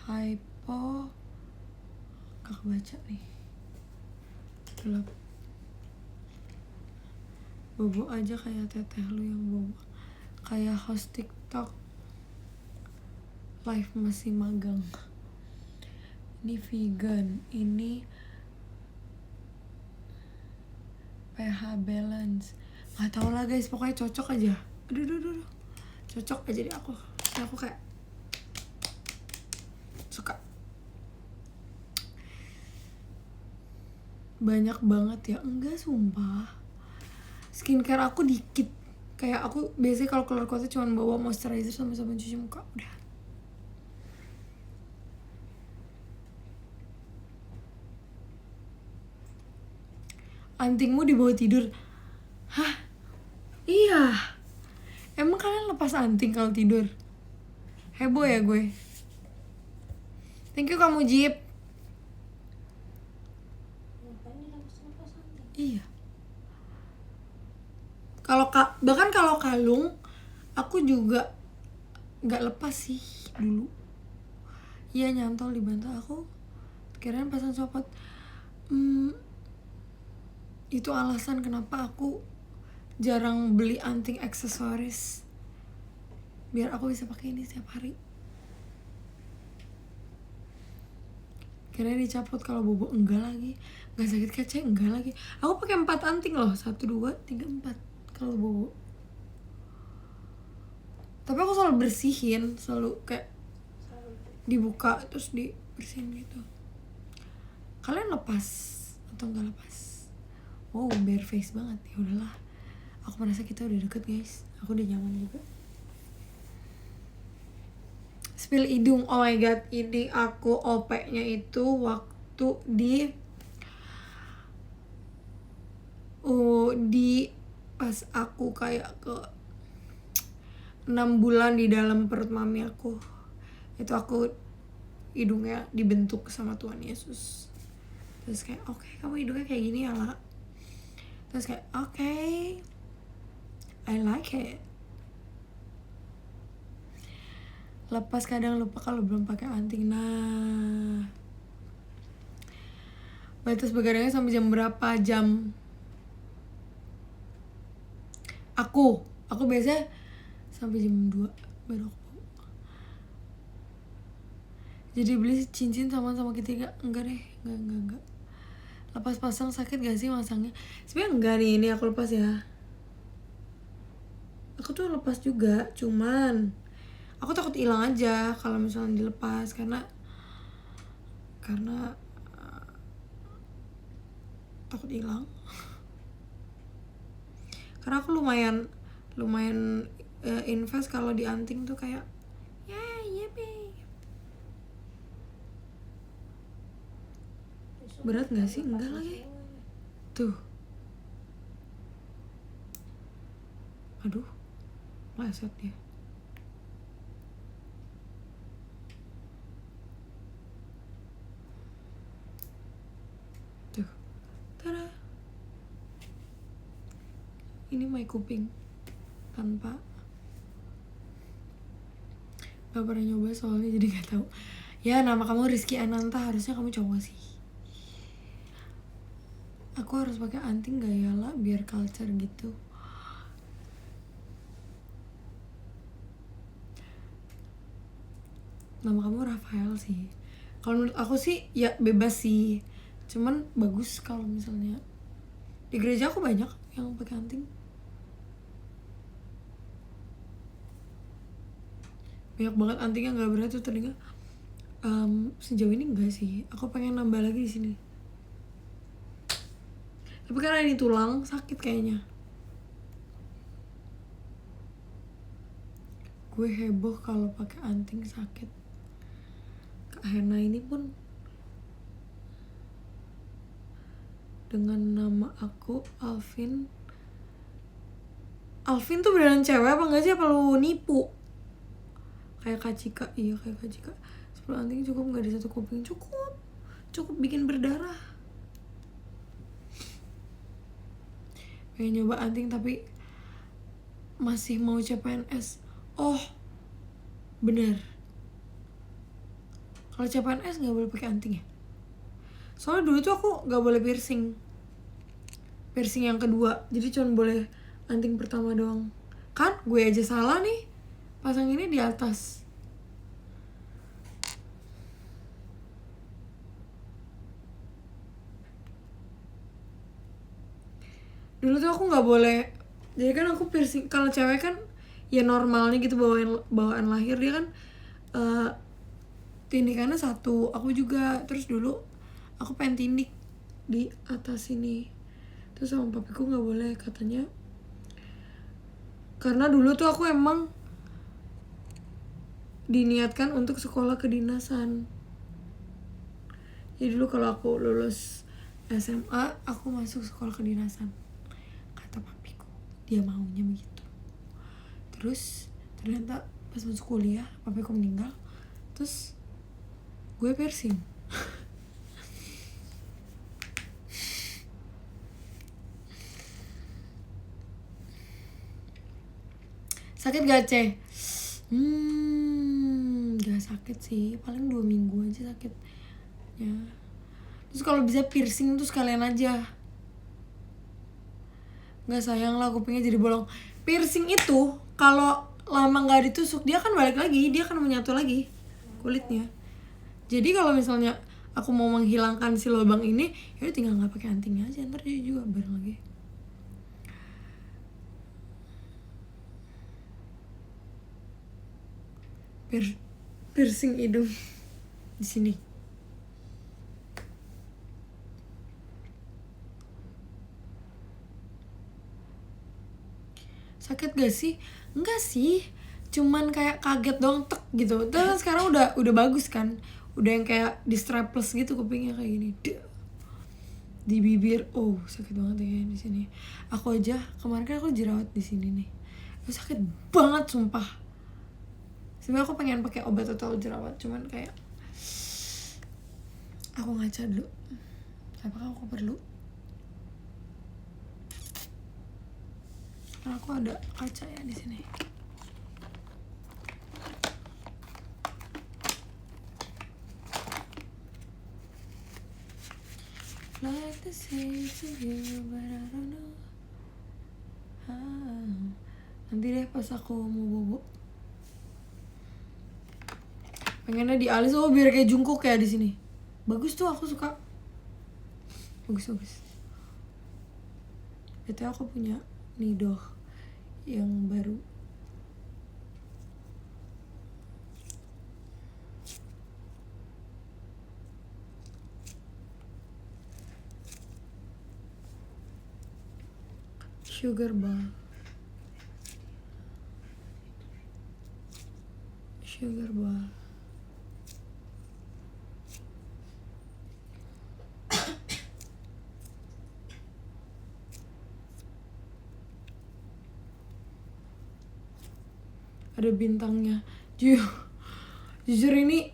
Hypo, gak baca nih, gelap. Bobo aja kayak teteh lu yang bobo, kayak host TikTok live masih magang. Ini vegan, ini pH balance, nggak tahu lah guys, pokoknya cocok aja. Aduh. Cocok aja deh aku. Aku kayak suka. Banyak banget ya, enggak sumpah. Skincare aku dikit. Kayak aku biasanya kalau keluar kota cuma bawa moisturizer sama sabun cuci muka, udah. Antingmu dibawa tidur. Hah? Iya. Emang kalian lepas anting kalau tidur? Heboh ya gue. Thank you kamu Jeep. Iya. Bahkan kalau kalung aku juga nggak lepas sih dulu. Iya nyantol di bantal aku. Kirain pasang copot. Itu alasan kenapa aku jarang beli anting aksesoris, biar aku bisa pakai ini setiap hari. Kira dicopot kalau bobo, enggak lagi. Nggak sakit kece, enggak lagi. Aku pakai 4 anting loh, 1, 2, 3, 4 kalau bobo. Tapi aku selalu bersihin, selalu kayak dibuka terus dibersihin gitu. Kalian lepas atau enggak lepas? Wow, bare face banget. Ya udahlah. Aku merasa kita udah deket, guys. Aku udah nyaman juga. Spill hidung. Oh my god, ini aku OP-nya itu waktu di pas aku kayak ke 6 bulan di dalam perut mami aku. Itu aku hidungnya dibentuk sama Tuhan Yesus. Terus kayak, oke, kamu hidungnya kayak gini ya lah. Terus kayak, oke, I like it. Lepas kadang lupa kalau belum pakai anting. Nah, batas begadangnya sampai jam berapa? Jam Aku biasanya sampai jam 2 baru aku mau. Jadi beli cincin sama kita enggak deh, enggak. Lepas pasang sakit gak sih masangnya? Sebenarnya enggak nih, ini aku lepas ya. Aku tuh lepas juga, cuman aku takut hilang aja kalau misalnya dilepas karena takut hilang. Karena aku lumayan invest kalau di anting tuh kayak ya be. Berat gak sih? Enggak lagi. Tuh. Aduh. Meleset dia. Tuh. Tada. Ini my kuping tanpa gak pernah nyoba soalnya jadi gak tahu. Ya nama kamu Rizky Ananta, harusnya kamu cowok sih. Aku harus pakai anting gak ya lah biar culture gitu. Nama kamu Rafael sih. Kalau menurut aku sih ya bebas sih. Cuman bagus kalau misalnya di gereja aku banyak yang pakai anting. Banyak banget antingnya nggak berat tuh telinga. Sejauh ini enggak sih. Aku pengen nambah lagi di sini. Tapi karena ini tulang sakit kayaknya. Gue heboh kalau pakai anting sakit. Kak Hena ini pun dengan nama aku Alvin. Alvin tuh beneran cewek apa enggak sih? Apa lu nipu? Kayak Kak Cika, iya kayak Kak Cika. 10 anting cukup nggak di satu kuping? Cukup bikin berdarah. Pengen nyoba anting tapi masih mau CPNS. Oh, bener. Kalau CPNS nggak boleh pakai anting ya? Soalnya dulu tuh aku nggak boleh piercing yang kedua, jadi cuma boleh anting pertama doang. Kan gue aja salah nih, pasang ini di atas. Dulu tuh aku nggak boleh, jadi kan aku piercing. Kalau cewek kan ya normalnya gitu, bawaan lahir dia kan tindikannya satu. Aku juga, terus dulu aku pengen tindik di atas sini, terus sama papiku nggak boleh katanya, karena dulu tuh aku emang diniatkan untuk sekolah kedinasan. Jadi dulu kalau aku lulus SMA aku masuk sekolah kedinasan, kata papiku, dia maunya begitu. Terus ternyata pas masuk kuliah papiku meninggal, terus gue piercing. Sakit gak, Ceh? Gak sakit sih, paling 2 minggu aja sakitnya. Terus kalau bisa piercing tuh sekalian aja. Gak sayang lah kupingnya jadi bolong. Piercing itu kalau lama gak ditusuk dia kan balik lagi, dia akan menyatu lagi kulitnya. Jadi kalau misalnya aku mau menghilangkan si lubang ini, ya tinggal nggak pakai antingnya aja, ntar dia juga bareng lagi. Piercing hidung di sini. Sakit gak sih? Enggak sih, cuman kayak kaget doang, tek gitu. Terus sekarang udah bagus kan, udah yang kayak di strapless gitu kupingnya kayak gini. Di bibir, oh sakit banget ya di sini. Aku aja kemarin kan aku jerawat di sini nih, itu sakit banget sumpah. Sebenarnya aku pengen pakai obat total jerawat, cuman kayak aku ngaca dulu. Apakah aku perlu? Karena aku ada kaca ya di sini. Like to say to you, but I don't know. Nanti deh pas aku mau bobo. Pengennya di alis, oh biar kayak Jungkook kayak di sini. Bagus tuh, aku suka. Bagus. Itu aku punya Nidoh yang baru. Sugar ball. Ada bintangnya. Jujur ini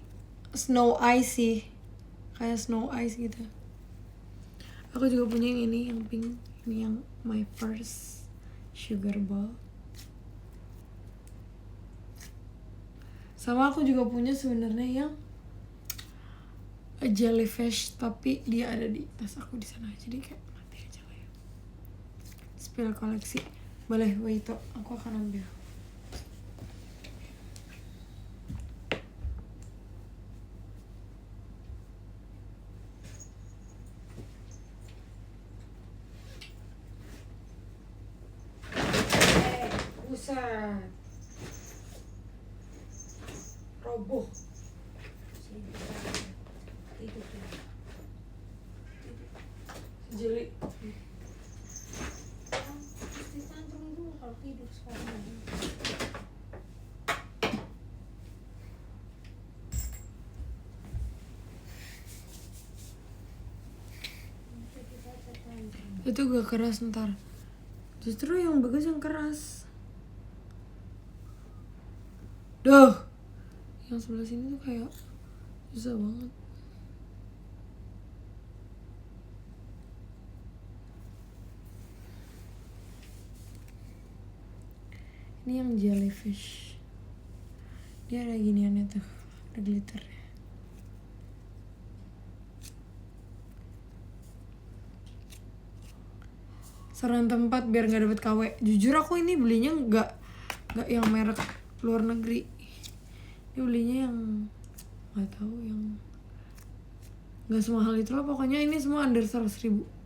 snow ice sih. Kayak snow ice gitu. Aku juga punya yang ini, yang pink. Ini yang my first sugar ball. Sama aku juga punya sebenarnya yang a jellyfish, tapi dia ada di tas aku di sana. Jadi kayak nanti aja lah ya. Spill koleksi. Boleh, wait, aku akan ambil. Buset. Roboh. Jeli. Ditantang dulu kalau tidur sekarang. Itu gak keras ntar. Justru yang bagus yang keras. Duh. Yang sebelah sini tuh kayak susah banget. Ini yang jellyfish. Dia ada giniannya tuh, ada glitternya. Saran tempat biar nggak dapet KW. Jujur aku ini belinya nggak yang merek luar negeri. Ini belinya yang nggak tahu, yang nggak semahal itu lah. Pokoknya ini semua under 100.000.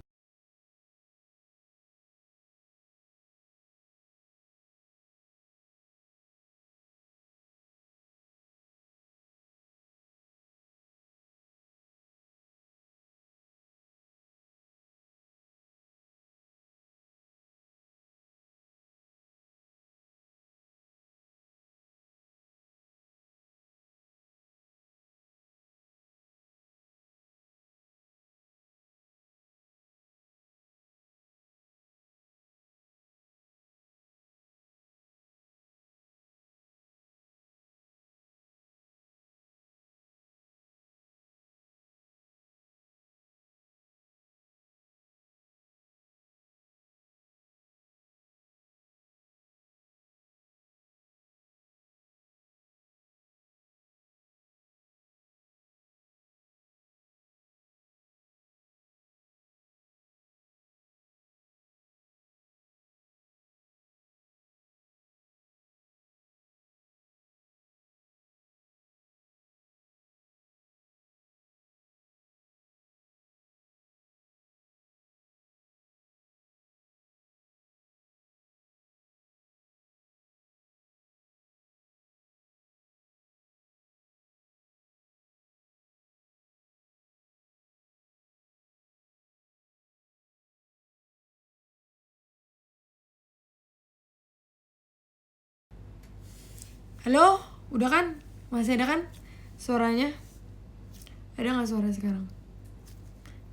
Halo, udah kan? Masih ada kan suaranya? Ada nggak suara sekarang?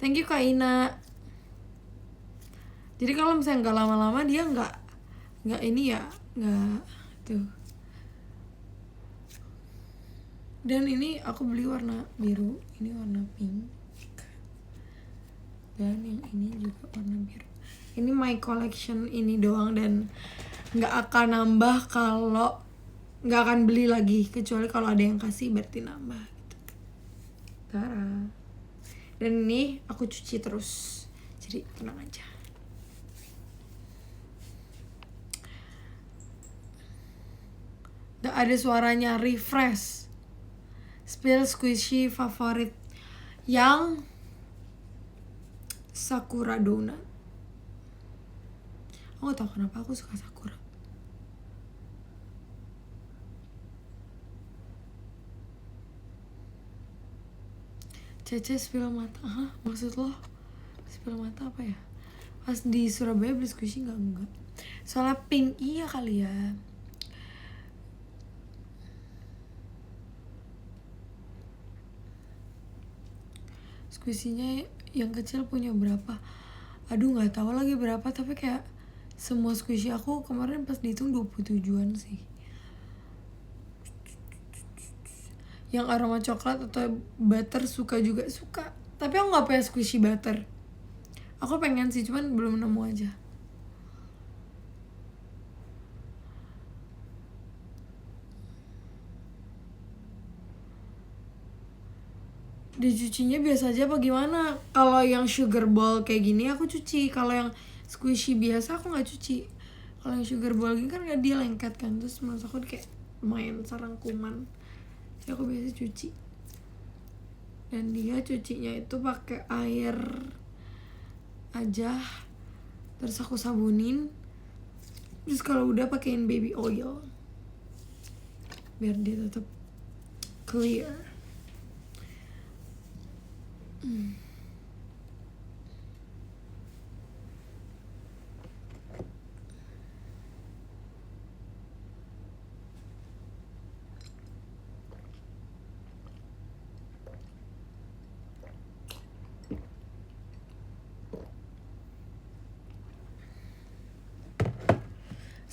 Thank you Kak Ina. Jadi kalau misalnya nggak lama-lama dia nggak ini ya, nggak tuh. Dan ini aku beli warna biru, ini warna pink. Dan yang ini juga warna biru. Ini my collection ini doang dan nggak akan nambah kalau nggak akan beli lagi, kecuali kalau ada yang kasih berarti nambah gitu. Tara. Dan ini aku cuci terus, jadi tenang aja. Gak ada suaranya. Refresh. Spill squishy favorit yang Sakura donut. Aku gak tau kenapa aku suka Sakura. Cece spill mata. Hah? Maksud lo spill mata apa ya? Pas di Surabaya beli squishy enggak. Soalnya pink iya kali ya. Squishy-nya yang kecil punya berapa? Aduh nggak tahu lagi berapa, tapi kayak semua squishy aku kemarin pas dihitung 27-an sih. Yang aroma coklat atau butter suka juga suka. Tapi aku nggak punya squishy butter. Aku pengen sih, cuman belum nemu aja. Dicucinya biasa aja apa gimana? Kalau yang sugar ball kayak gini aku cuci. Kalau yang squishy biasa aku nggak cuci. Kalau yang sugar ball gini kan nggak dia lengket kan, terus menurut aku kayak lumayan sarang kuman. Jadi aku biasa cuci. Dan dia cucinya itu pakai air aja, terus aku sabunin. Terus kalau udah pakein baby oil biar dia tetap clear.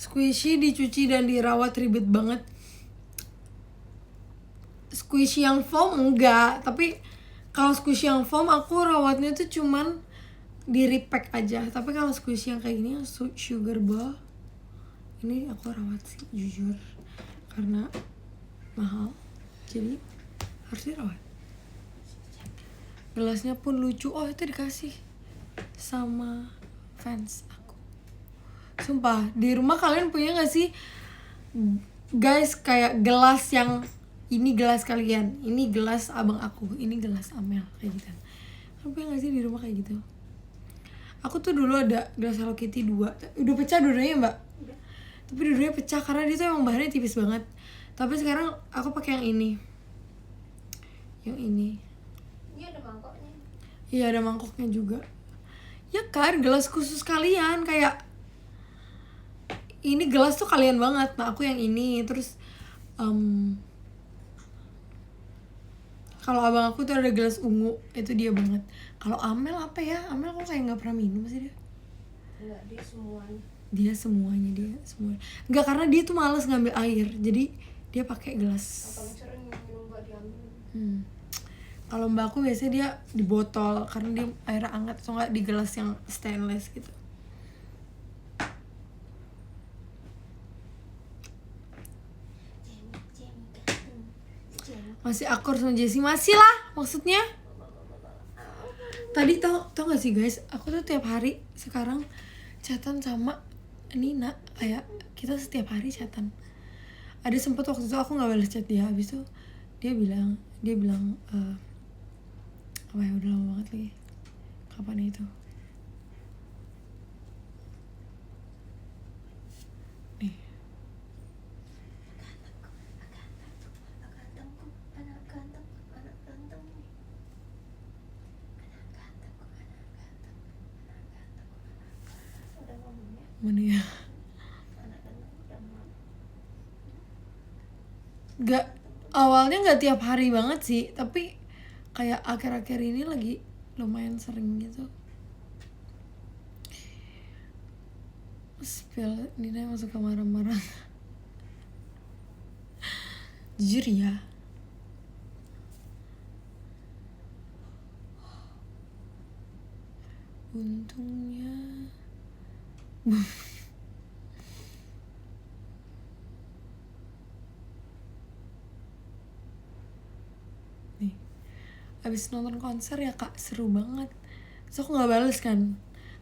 Squishy dicuci dan dirawat ribet banget. Squishy yang foam enggak, tapi kalau squishy yang foam aku rawatnya tuh cuman di repack aja. Tapi kalau squishy yang kayak gini yang sugar ball, ini aku rawat sih jujur karena mahal, jadi harus dirawat. Gelasnya pun lucu. Oh itu dikasih sama fans aku. Sumpah, di rumah kalian punya gak sih guys kayak gelas yang ini gelas kalian, ini gelas abang aku, ini gelas Amel, kayak gitu. Kalian punya gak sih di rumah kayak gitu? Aku tuh dulu ada gelas Hello Kitty 2. Udah pecah dua-duanya mbak? Udah. Tapi dua-duanya pecah karena dia tuh emang bahannya tipis banget. Tapi sekarang aku pakai yang ini. Yang ini. Ini ada mangkoknya. Iya ada mangkoknya juga. Ya kan, gelas khusus kalian. Kayak ini gelas tuh kalian banget. Nah aku yang ini. Terus kalau abang aku tuh ada gelas ungu, itu dia banget. Kalau Amel apa ya? Amel kok kayak nggak pernah minum sih dia? Enggak, dia semuanya. Dia semuanya. Enggak, karena dia tuh males ngambil air, jadi dia pakai gelas. Paling sering minum mbak diambil. Kalau mbak aku biasanya dia di botol karena dia air hangat, atau nggak di gelas yang stainless gitu. Masih akur sama Jessie? Masih lah, maksudnya. Tadi tau gak sih guys, aku tuh tiap hari sekarang chatan sama Nina. Kayak kita setiap hari chatan. Ada sempet waktu itu aku gak balas chat dia. Habis itu dia bilang apa ya, udah lama banget lagi. Kapan itu? Nih. Mana ya? Gak, awalnya gak tiap hari banget sih, tapi kayak akhir-akhir ini lagi lumayan sering gitu. Spill, Nina emang suka marah-marah. Jujur ya. Untungnya Nih, abis nonton konser ya kak, seru banget. Terus aku nggak bales kan,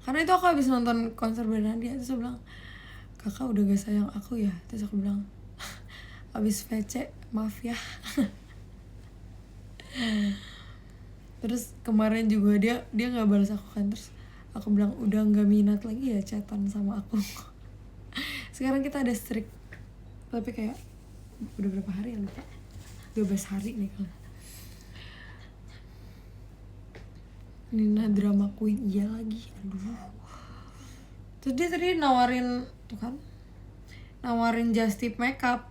karena itu aku abis nonton konser Bernadette. Terus aku bilang, kakak udah gak sayang aku ya? Terus aku bilang, abis VC maaf ya. Terus kemarin juga dia nggak balas aku kan. Terus aku bilang udah nggak minat lagi ya chatan sama aku. Sekarang kita ada streak, tapi kayak udah berapa hari ya, lupa, 12 hari nih kan. Nina drama queen iya lagi, aduh. Terus dia tadi nawarin tuh kan, nawarin just tip makeup.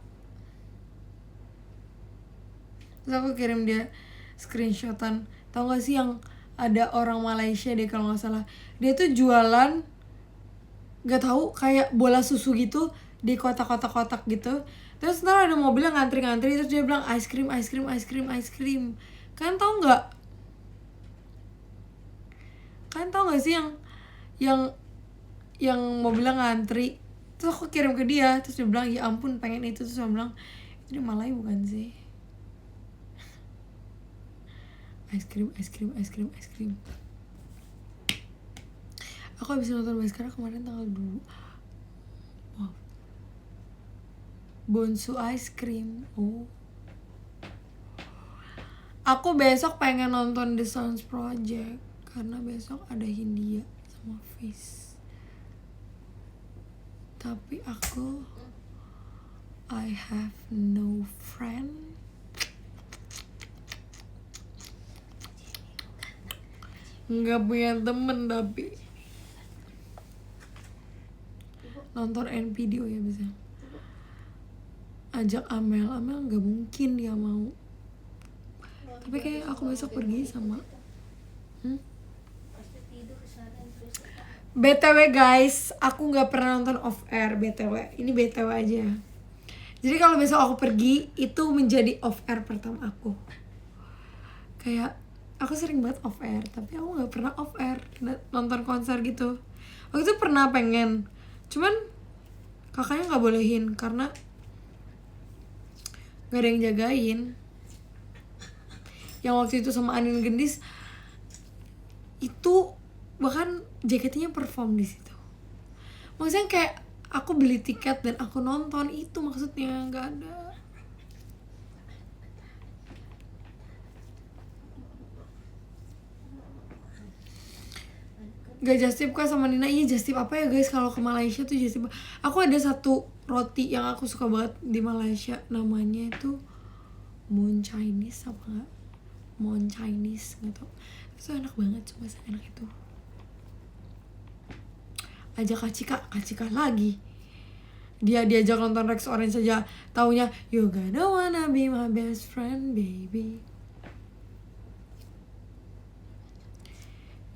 Terus aku kirim dia screenshotan. Tau gak sih yang ada orang Malaysia deh kalau nggak salah, dia tuh jualan gak tahu kayak bola susu gitu di kotak-kotak gitu. Terus ntar ada mobil yang ngantri-ngantri, terus dia bilang ice cream. Kalian tau nggak? Kalian tau gak sih yang mobilnya ngantri? Terus aku kirim ke dia, terus dia bilang ya ampun pengen itu. Terus dia bilang ini Malay bukan sih? Ice cream. Aku habis nonton Baskara kemarin tanggal 2. Wow. Bonsu ice cream. Oh. Aku besok pengen nonton The Sounds Project karena besok ada Hindia sama Fish. Tapi I have no friend. Nggak punya temen tapi nonton NPD oh ya bisa. Ajak Amel nggak mungkin dia mau. Tapi kayak aku besok pergi sama BTW guys, aku nggak pernah nonton off air BTW. Ini BTW aja. Jadi kalau besok aku pergi, itu menjadi off air pertama aku. Kayak aku sering banget off air, tapi aku nggak pernah off air nonton konser gitu. Waktu itu pernah pengen, cuman kakaknya nggak bolehin karena nggak ada yang jagain. Yang waktu itu sama Anin Gendis itu bahkan JKT-nya perform di situ. Maksudnya kayak aku beli tiket dan aku nonton, itu maksudnya. Nggak ada. Gak just tip kah sama Nina? Iya just tip apa ya guys, kalau ke Malaysia tuh just tip. Aku ada satu roti yang aku suka banget di Malaysia, namanya itu Moon Chinese apa enggak? Moon Chinese gitu. Itu enak banget, cuma enak itu. Ajak Kak Cika lagi. Dia diajak nonton Rex Orange saja taunya you gonna wanna be my best friend baby.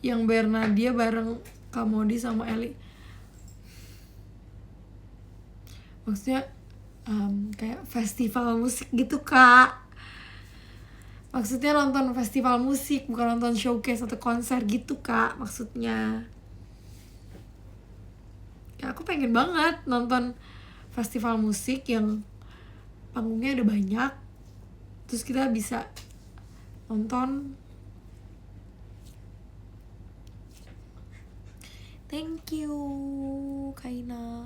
Yang Bernadia bareng Kamodi sama Eli. Maksudnya kayak festival musik gitu kak. Maksudnya nonton festival musik, bukan nonton showcase atau konser gitu kak maksudnya. Ya aku pengen banget nonton festival musik yang panggungnya ada banyak, terus kita bisa nonton. Thank you Kaina.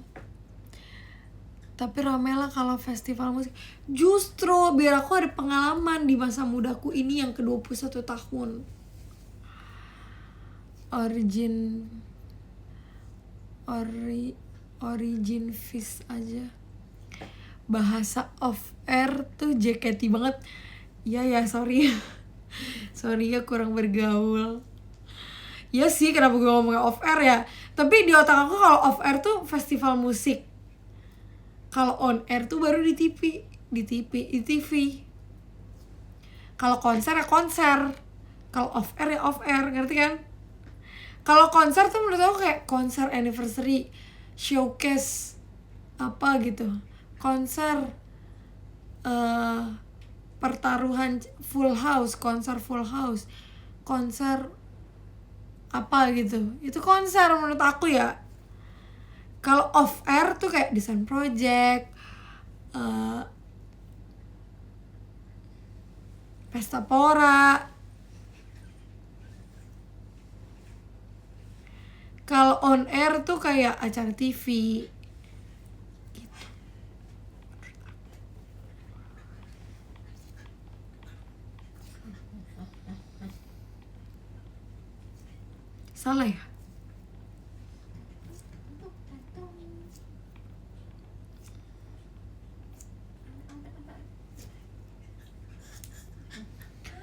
Tapi rame lah kalau festival musik. Justru biar aku ada pengalaman di masa mudaku ini yang ke-21 tahun. Origin Fish aja. Bahasa off air tuh JKT banget. Ya sorry. Sorry ya kurang bergaul. Ya sih kenapa gue ngomongnya off air ya. Tapi di otak aku kalau off air tuh festival musik. Kalau on air tuh baru di TV. Kalau konser ya konser. Kalau off air ya off air, ngerti kan? Kalau konser tuh menurut aku kayak konser anniversary, showcase apa gitu. Konser pertaruhan full house, konser full house. Konser apa gitu. Itu konser menurut aku ya. Kalau off air tuh kayak desain project, pesta pora. Kalau on air tuh kayak acara TV. Gitu. Salah ya?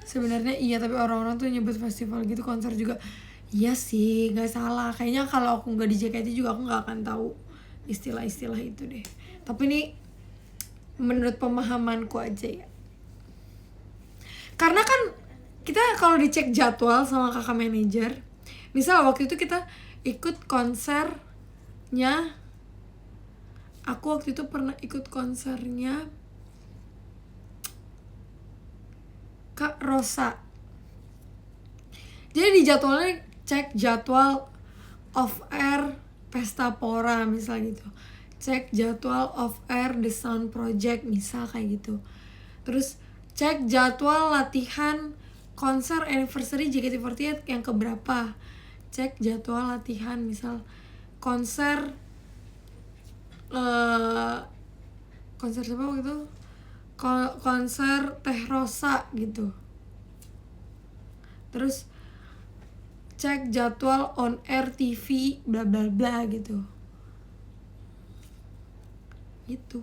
Sebenarnya iya, tapi orang-orang tuh nyebut festival gitu konser juga. Iya sih, nggak salah. Kayaknya kalau aku nggak di JKT juga aku nggak akan tahu istilah-istilah itu deh. Tapi ini menurut pemahamanku aja ya. Karena kan kita kalau dicek jadwal sama kakak manajer, misal waktu itu kita ikut konsernya, aku waktu itu pernah ikut konsernya Kak Rosa. Jadi di jadwalnya cek jadwal off air pesta pora misal gitu, cek jadwal off air The Sound Project misal kayak gitu, terus cek jadwal latihan konser anniversary JKT48 yang keberapa, cek jadwal latihan misal konser konser siapa waktu itu, konser Teh Rosa gitu. Terus cek jadwal on air TV bla bla bla gitu. Gitu.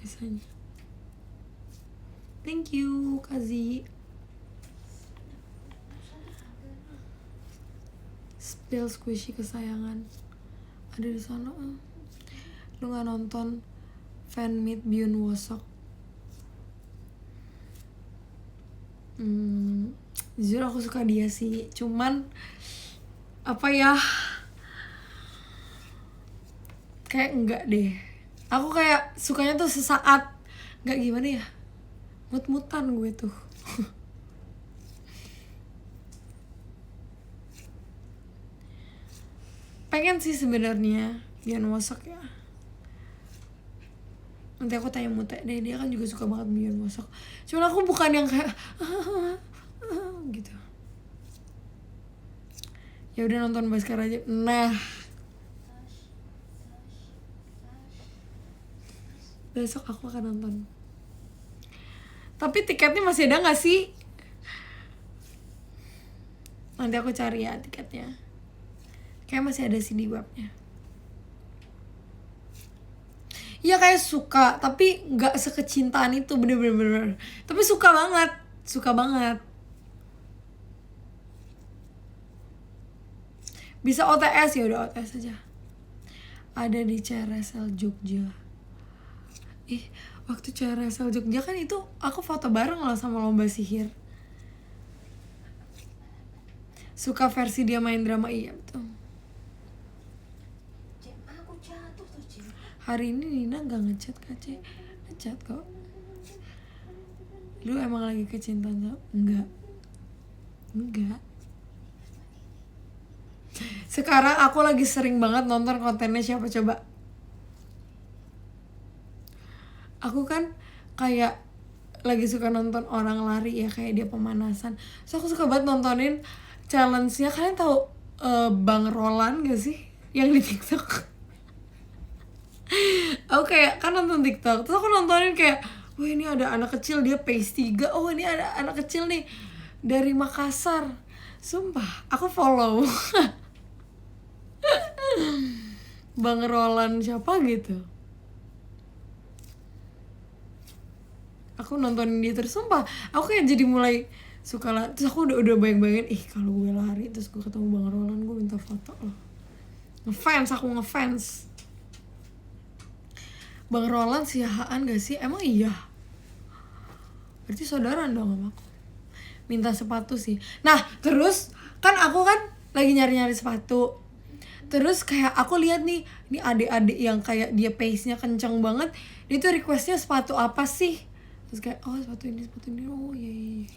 Biasanya. Thank you, Kazi. Spill squishy kesayangan. Ada di sana. Lu nggak nonton fan meet Byun Wosok? Jujur aku suka dia sih, cuman apa ya, kayak enggak deh. Aku kayak sukanya tuh sesaat, nggak gimana ya, mut-mutan gue tuh. Pengen sih sebenarnya Byun Wosok ya. Nanti aku tanya Mute deh, dia kan juga suka banget Byun Wosok. Cuman aku bukan yang kayak gitu. Ya udah nonton Bhaskar aja. Nah, besok aku akan nonton. Tapi tiketnya masih ada nggak sih? Nanti aku cari ya tiketnya. Kayak masih ada sih di webnya. Iya kayak suka, tapi nggak sekecintaan itu, bener-bener. Tapi suka banget. Bisa OTS, ya udah OTS aja. Ada di CRSL Jogja. Waktu CRSL Jogja kan itu aku foto bareng loh sama Lomba Sihir. Suka versi dia main drama, iya betul. Aku jatuh tuh, Cim. Hari ini Nina gak ngechat Kace. Ngechat kok. Lu emang lagi kecintaan sama? Enggak. Sekarang aku lagi sering banget nonton kontennya siapa coba? Aku kan kayak lagi suka nonton orang lari ya, kayak dia pemanasan. So aku suka banget nontonin challenge-nya. Kalian tahu Bang Roland gak sih? Yang di TikTok. Aku kayak kan nonton TikTok, terus aku nontonin kayak, wah ini ada anak kecil dia pace 3. Oh ini ada anak kecil nih dari Makassar. Sumpah, aku follow. Bang Roland siapa gitu. Aku nontonin dia terus, sumpah aku kayak jadi mulai suka lah. Terus aku udah bayang-bayangin, kalau gue lari terus gue ketemu Bang Roland, gue minta foto loh. Aku ngefans Bang Roland si Haan gak sih? Emang iya? Berarti saudaraan dong sama aku. Minta sepatu sih. Nah terus kan aku kan lagi nyari-nyari sepatu. Terus kayak aku lihat nih, ini adik-adik yang kayak dia pace-nya kenceng banget. Dia tuh requestnya sepatu apa sih? Terus kayak, oh sepatu ini, oh iya.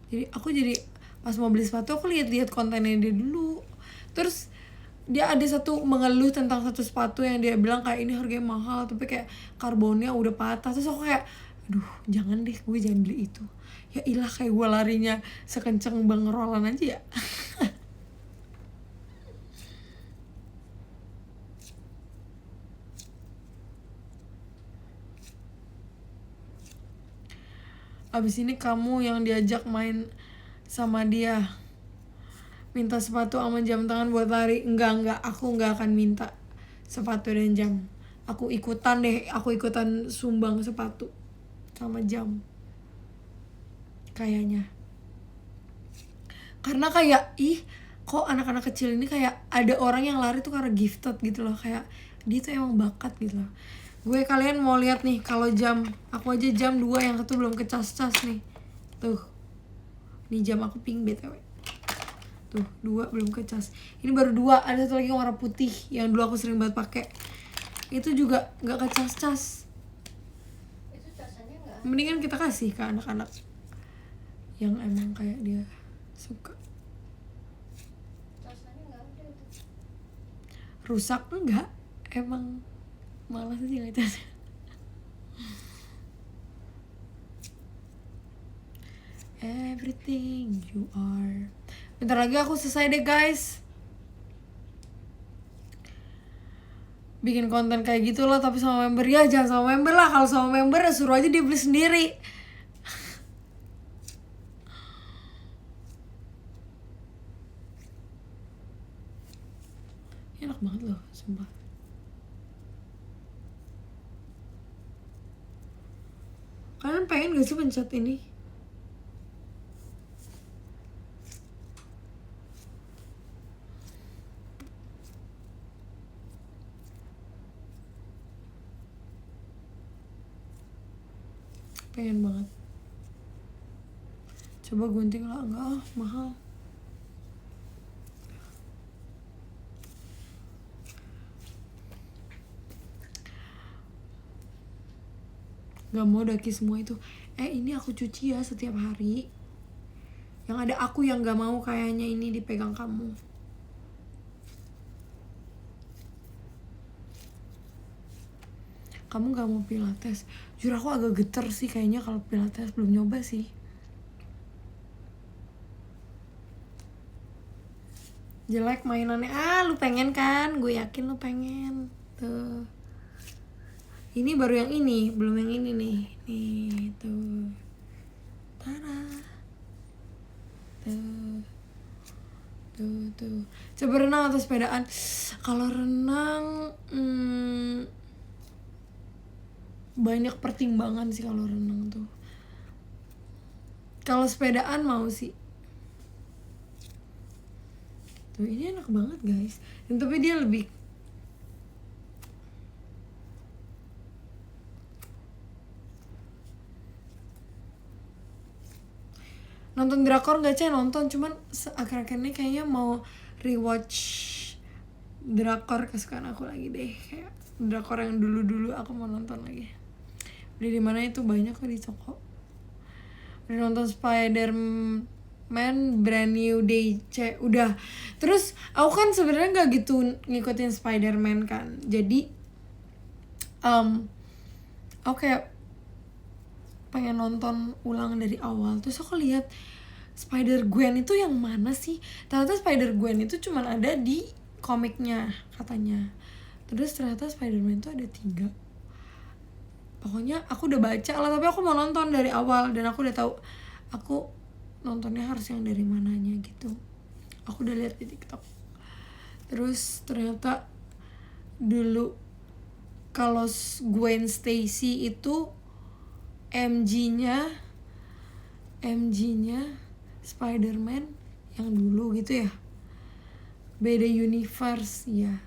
Jadi aku pas mau beli sepatu aku lihat kontennya dia dulu. Terus dia ada satu mengeluh tentang satu sepatu yang dia bilang kayak ini harganya mahal tapi kayak karbonnya udah patah. Terus aku kayak aduh jangan deh, gue jangan beli itu. Ya ilah, kayak gue larinya sekenceng Bang Roland aja ya. Abis ini kamu yang diajak main sama dia, minta sepatu sama jam tangan buat lari. Enggak, aku enggak akan minta sepatu dan jam. Aku ikutan sumbang sepatu sama jam kayaknya. Karena kayak kok anak-anak kecil ini kayak ada orang yang lari tuh karena gifted gitu loh, kayak dia tuh emang bakat gitu loh. Kalian mau lihat nih kalau jam, aku aja jam 2 yang satu belum kecas-cas nih. Tuh. Ini jam aku pink BTW. Tuh, 2 belum kecas. Ini baru 2, ada satu lagi yang warna putih yang dulu aku sering banget pakai. Itu juga nggak kecas-cas. Itu casannya nggak? Mendingan kita kasih ke anak-anak yang emang kayak dia suka. Casannya nggak ada itu. Rusak enggak? Emang malas aja ngecas. Everything you are. Bentar lagi aku selesai deh guys. Bikin konten kayak gitu loh, tapi sama member. Ya jangan sama member lah. Kalau sama member ya suruh aja dia beli sendiri. Enak banget loh, sumpah. Kalian pengen gak sih pencet ini? Pengen banget. Coba gunting lah, enggak mahal. Gak mau daki semua itu. Ini aku cuci ya setiap hari. Yang ada aku yang gak mau kayaknya ini dipegang kamu. Kamu gak mau pilates? Jujur aku agak geter sih kayaknya kalau pilates, belum nyoba sih. Jelek mainannya. Lu pengen kan? Gue yakin lu pengen. Tuh. Ini baru yang ini, belum yang ini nih. Nih, tuh. Tada. Tuh. Coba renang atau sepedaan? Kalau renang banyak pertimbangan sih kalau renang tuh. Kalau sepedaan mau sih. Tuh, ini enak banget guys. Dan tapi dia lebih nonton drakor gak sih? Nonton, cuman akhir-akhir ini kayaknya mau rewatch drakor kesukaan aku lagi deh. Kayak drakor yang dulu-dulu aku mau nonton lagi. Udah di mana itu banyak kok di toko. Udah nonton Spider-Man Brand New Day udah. Terus aku kan sebenarnya nggak gitu ngikutin Spider-Man kan. Jadi aku kayak pengen nonton ulang dari awal. Terus aku lihat Spider-Gwen itu yang mana sih? Ternyata Spider-Gwen itu cuman ada di komiknya katanya. Terus ternyata Spider-Man itu ada 3. Pokoknya aku udah baca lah, tapi aku mau nonton dari awal. Dan aku udah tahu aku nontonnya harus yang dari mananya gitu. Aku udah lihat di TikTok. Terus ternyata dulu kalau Gwen Stacy itu MG-nya Spider-Man yang dulu gitu ya. Beda universe ya.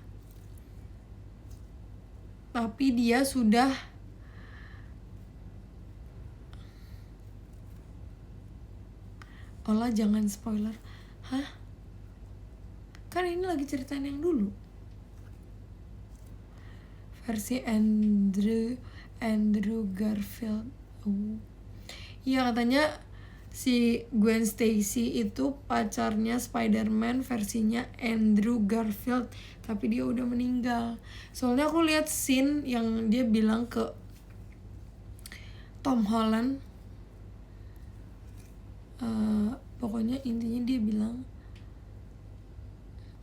Tapi dia sudah Olah jangan spoiler. Hah? Kan ini lagi ceritain yang dulu. Versi Andrew Garfield. Iya katanya si Gwen Stacy itu pacarnya Spider-Man versinya Andrew Garfield, tapi dia udah meninggal. Soalnya aku lihat scene yang dia bilang ke Tom Holland, pokoknya intinya dia bilang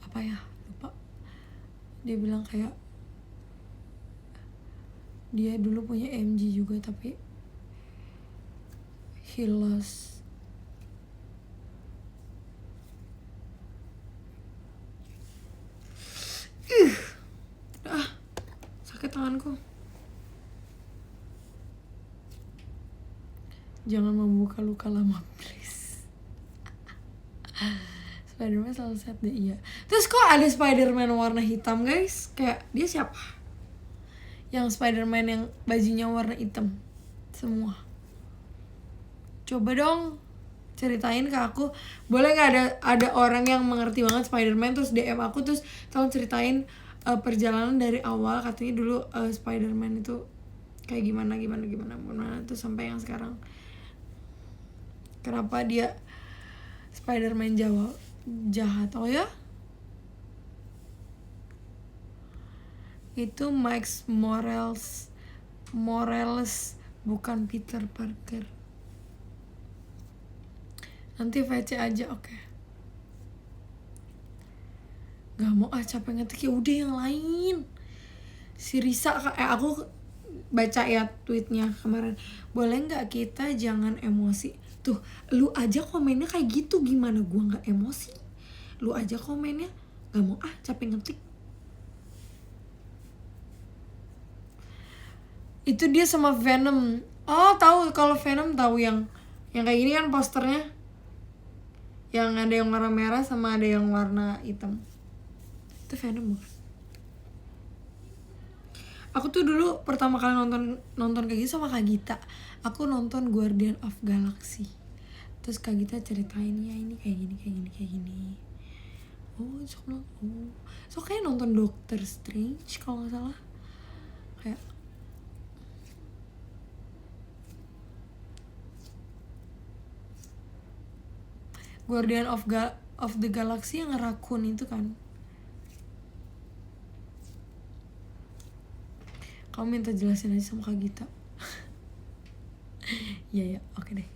apa ya, lupa. Dia bilang kayak dia dulu punya MG juga tapi he lost. Sakit tanganku. Jangan membuka luka lama, please. Spider-Man selalu sad deh, iya. Terus kok ada Spider-Man warna hitam, guys? Kayak dia siapa? Yang Spider-Man yang bajunya warna hitam semua. Coba dong ceritain ke aku. Boleh nggak ada orang yang mengerti banget Spider-Man terus DM aku, terus tolong ceritain perjalanan dari awal. Katanya dulu Spider-Man itu kayak gimana terus sampai yang sekarang. Kenapa dia Spider-Man jahat? Oh ya? Itu Miles Morales, bukan Peter Parker. Nanti VC aja, oke. Gak mau capek ngetik, ya udah yang lain. Si Risa, aku baca ya tweetnya kemarin. Boleh nggak kita jangan emosi? Tuh, lu aja komennya kayak gitu, gimana gua nggak emosi? Lu aja komennya gak mau capek ngetik. Itu dia sama Venom. Oh, tahu kalau Venom, tahu yang kayak gini kan posternya. Yang ada yang warna merah sama ada yang warna hitam. Itu Venom bukan? Aku tuh dulu pertama kali nonton kayak gitu sama Kak Gita. Aku nonton Guardian of Galaxy. Terus Kak Gita ceritain ya ini kayak gini. Oh, so kayak nonton Doctor Strange kalau nggak salah. Kayak Guardian of the Galaxy yang rakun itu kan. Kamu minta jelasin aja sama Kak Gita. Iya, oke deh.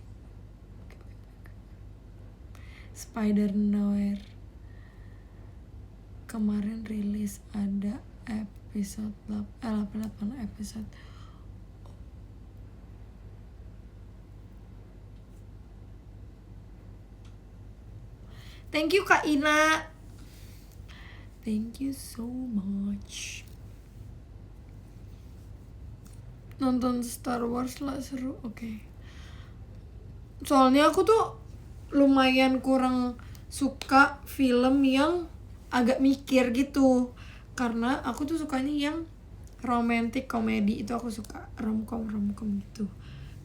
Spider-Noir kemarin rilis ada episode 8 episode. Thank you Kak Ina. Thank you so much. Nonton Star Wars lah, seru. Oke. Soalnya aku tuh lumayan kurang suka film yang agak mikir gitu. Karena aku tuh sukanya yang romantic komedi, itu aku suka. Romcom gitu.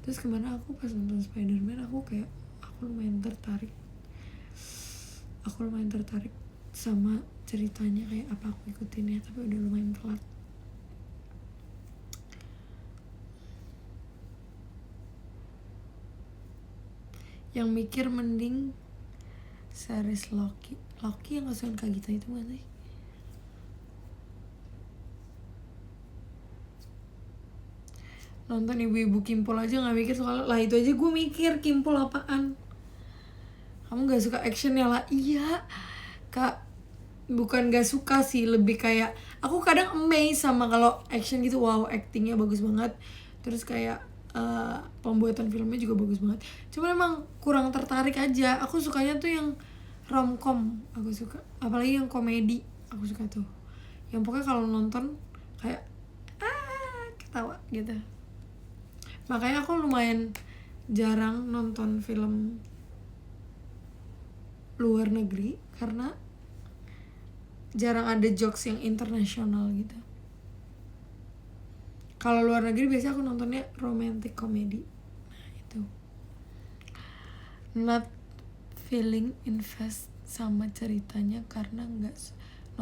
Terus kemana aku pas nonton Spider-Man, aku lumayan tertarik. Sama ceritanya, kayak apa aku ikutin ya, tapi udah lumayan telat. Yang mikir mending series Loki yang ngasuhin Kak Gita itu mana sih? Nonton ibu-ibu Kimpul aja gak mikir soalnya. Lah itu aja gue mikir, Kimpul apaan? Kamu gak suka actionnya lah? Iya Kak, bukan gak suka sih, lebih kayak aku kadang amazed sama kalau action gitu. Wow, actingnya bagus banget. Terus kayak pembuatan filmnya juga bagus banget. Cuma emang kurang tertarik aja. Aku sukanya tuh yang romcom, aku suka. Apalagi yang komedi, aku suka tuh. Yang pokoknya kalau nonton kayak ketawa gitu. Makanya aku lumayan jarang nonton film luar negeri karena jarang ada jokes yang internasional gitu. Kalau luar negeri biasanya aku nontonnya romantic comedy. Nah itu. Not feeling invest sama ceritanya karena nggak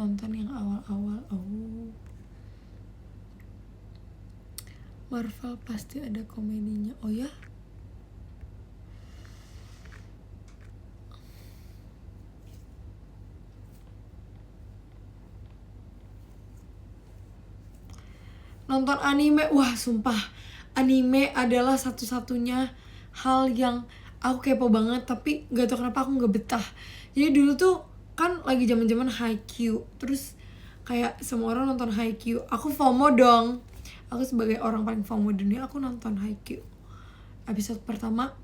nonton yang awal-awal. Oh, Marvel pasti ada komedinya. Oh ya? Nonton anime, wah sumpah, anime adalah satu-satunya hal yang aku kepo banget, tapi gak tau kenapa aku gak betah. Jadi dulu tuh kan lagi zaman-zaman Haikyuu, terus kayak semua orang nonton Haikyuu, aku FOMO dong. Aku sebagai orang paling FOMO dunia, aku nonton Haikyuu. Episode pertama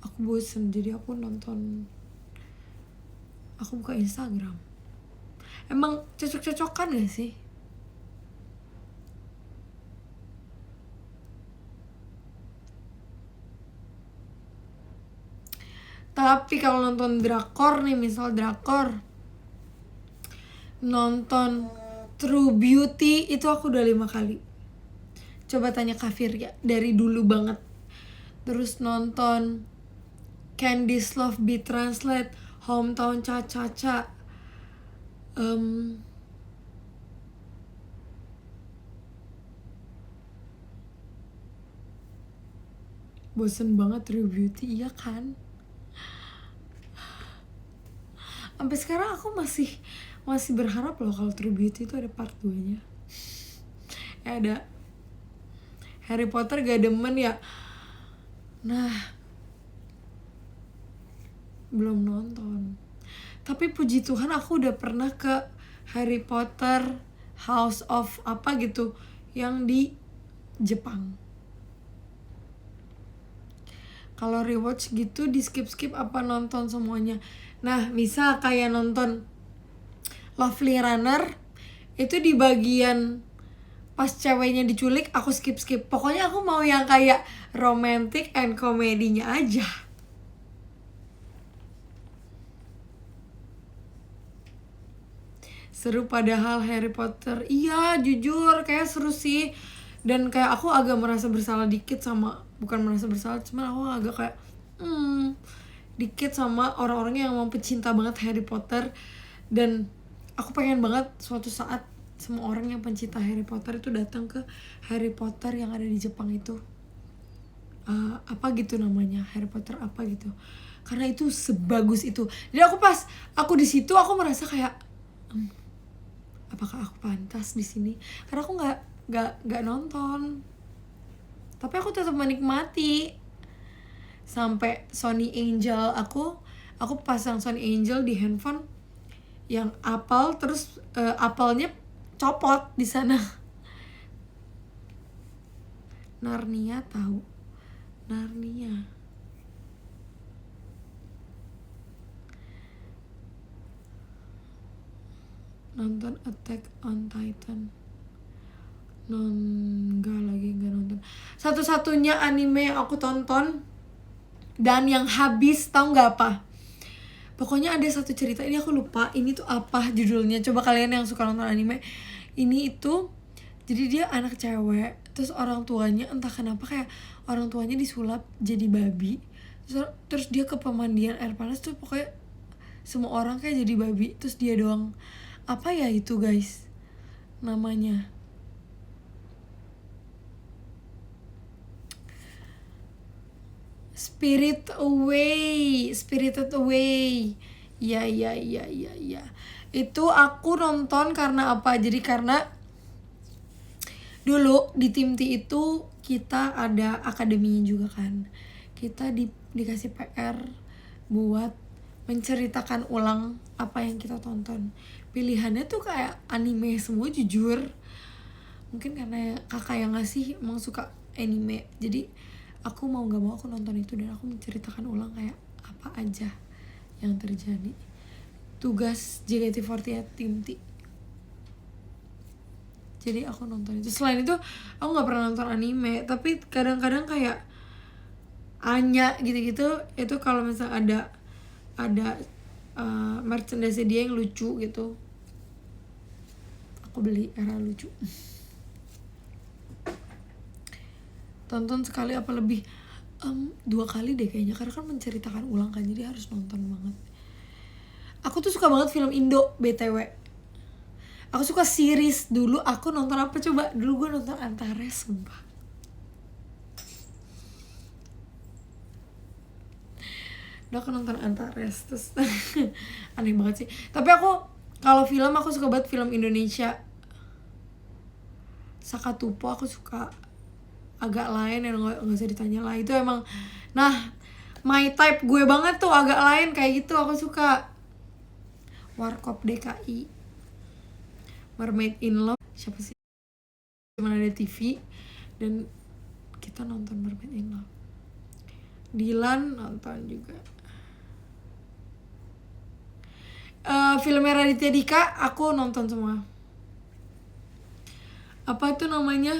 aku bosen, jadi aku buka Instagram. Emang cocok-cocokan gak sih? Tapi kalau nonton drakor nih, misal drakor, nonton True Beauty itu aku udah 5 kali. Coba tanya Kafir ya, dari dulu banget. Terus nonton Candy's Love Be Translate, Hometown Cha-Cha-Cha, bosen banget True Beauty, iya kan? Sampai sekarang aku masih berharap loh kalau True Beauty itu ada part 2-nya. Ada Harry Potter gak demen ya. Nah, belum nonton. Tapi puji Tuhan aku udah pernah ke Harry Potter House of apa gitu yang di Jepang. Kalau rewatch gitu di skip apa nonton semuanya. Nah, misal kayak nonton Lovely Runner, itu di bagian pas ceweknya diculik aku skip. Pokoknya aku mau yang kayak romantic and komedinya aja. Seru padahal Harry Potter. Iya, jujur kayak seru sih. Dan kayak aku agak merasa bersalah dikit sama, bukan merasa bersalah, cuman aku agak kayak dikit sama orang-orang yang mau pecinta banget Harry Potter. Dan aku pengen banget suatu saat semua orang yang pencinta Harry Potter itu datang ke Harry Potter yang ada di Jepang itu. Apa gitu namanya, Harry Potter apa gitu. Karena itu sebagus itu. Jadi pas aku di situ aku merasa kayak apakah aku pantas di sini? Karena aku nggak nonton. Tapi aku tetap menikmati. Sampai Sony Angel aku pasang Sony Angel di handphone yang apel, terus apelnya copot di sana. Narnia, tahu? Narnia. Nonton Attack on Titan. Enggak nonton. Satu-satunya anime yang aku tonton dan yang habis, tahu nggak apa? Pokoknya ada satu cerita, ini aku lupa ini tuh apa judulnya. Coba kalian yang suka nonton anime, ini itu jadi dia anak cewek, terus orang tuanya entah kenapa kayak orang tuanya disulap jadi babi, terus dia ke pemandian air panas tuh pokoknya semua orang kayak jadi babi, terus dia doang. Apa ya itu guys namanya? Spirited Away. Ya. Itu aku nonton karena apa? Jadi karena dulu di tim T itu kita ada akademinya juga kan. Kita dikasih PR buat menceritakan ulang apa yang kita tonton. Pilihannya tuh kayak anime semua jujur. Mungkin karena kakak yang ngasih emang suka anime. Jadi aku mau gak mau aku nonton itu dan aku menceritakan ulang kayak apa aja yang terjadi. Tugas JKT48 tim T. Jadi aku nonton itu. Selain itu aku gak pernah nonton anime, tapi kadang-kadang kayak Anya gitu-gitu itu kalau misalnya ada merchandise dia yang lucu gitu, aku beli karena lucu. Tonton sekali apa lebih, 2 kali deh kayaknya, karena kan menceritakan ulang kan, jadi harus nonton banget. Aku tuh suka banget film Indo BTW. Aku suka series. Dulu aku nonton apa coba? Dulu gue nonton Antares, sumpah. Udah aku nonton Antares terus aneh banget sih. Tapi aku kalau film aku suka banget film Indonesia. Sakatupo aku suka. Agak lain yang nggak usah ditanya lah, itu emang nah my type gue banget tuh, agak lain kayak gitu aku suka. Warkop DKI, Mermaid in Love, siapa sih, cuman ada TV dan kita nonton Mermaid in Love. Dilan nonton juga. Filmnya Raditya Dika aku nonton semua. Apa tuh namanya,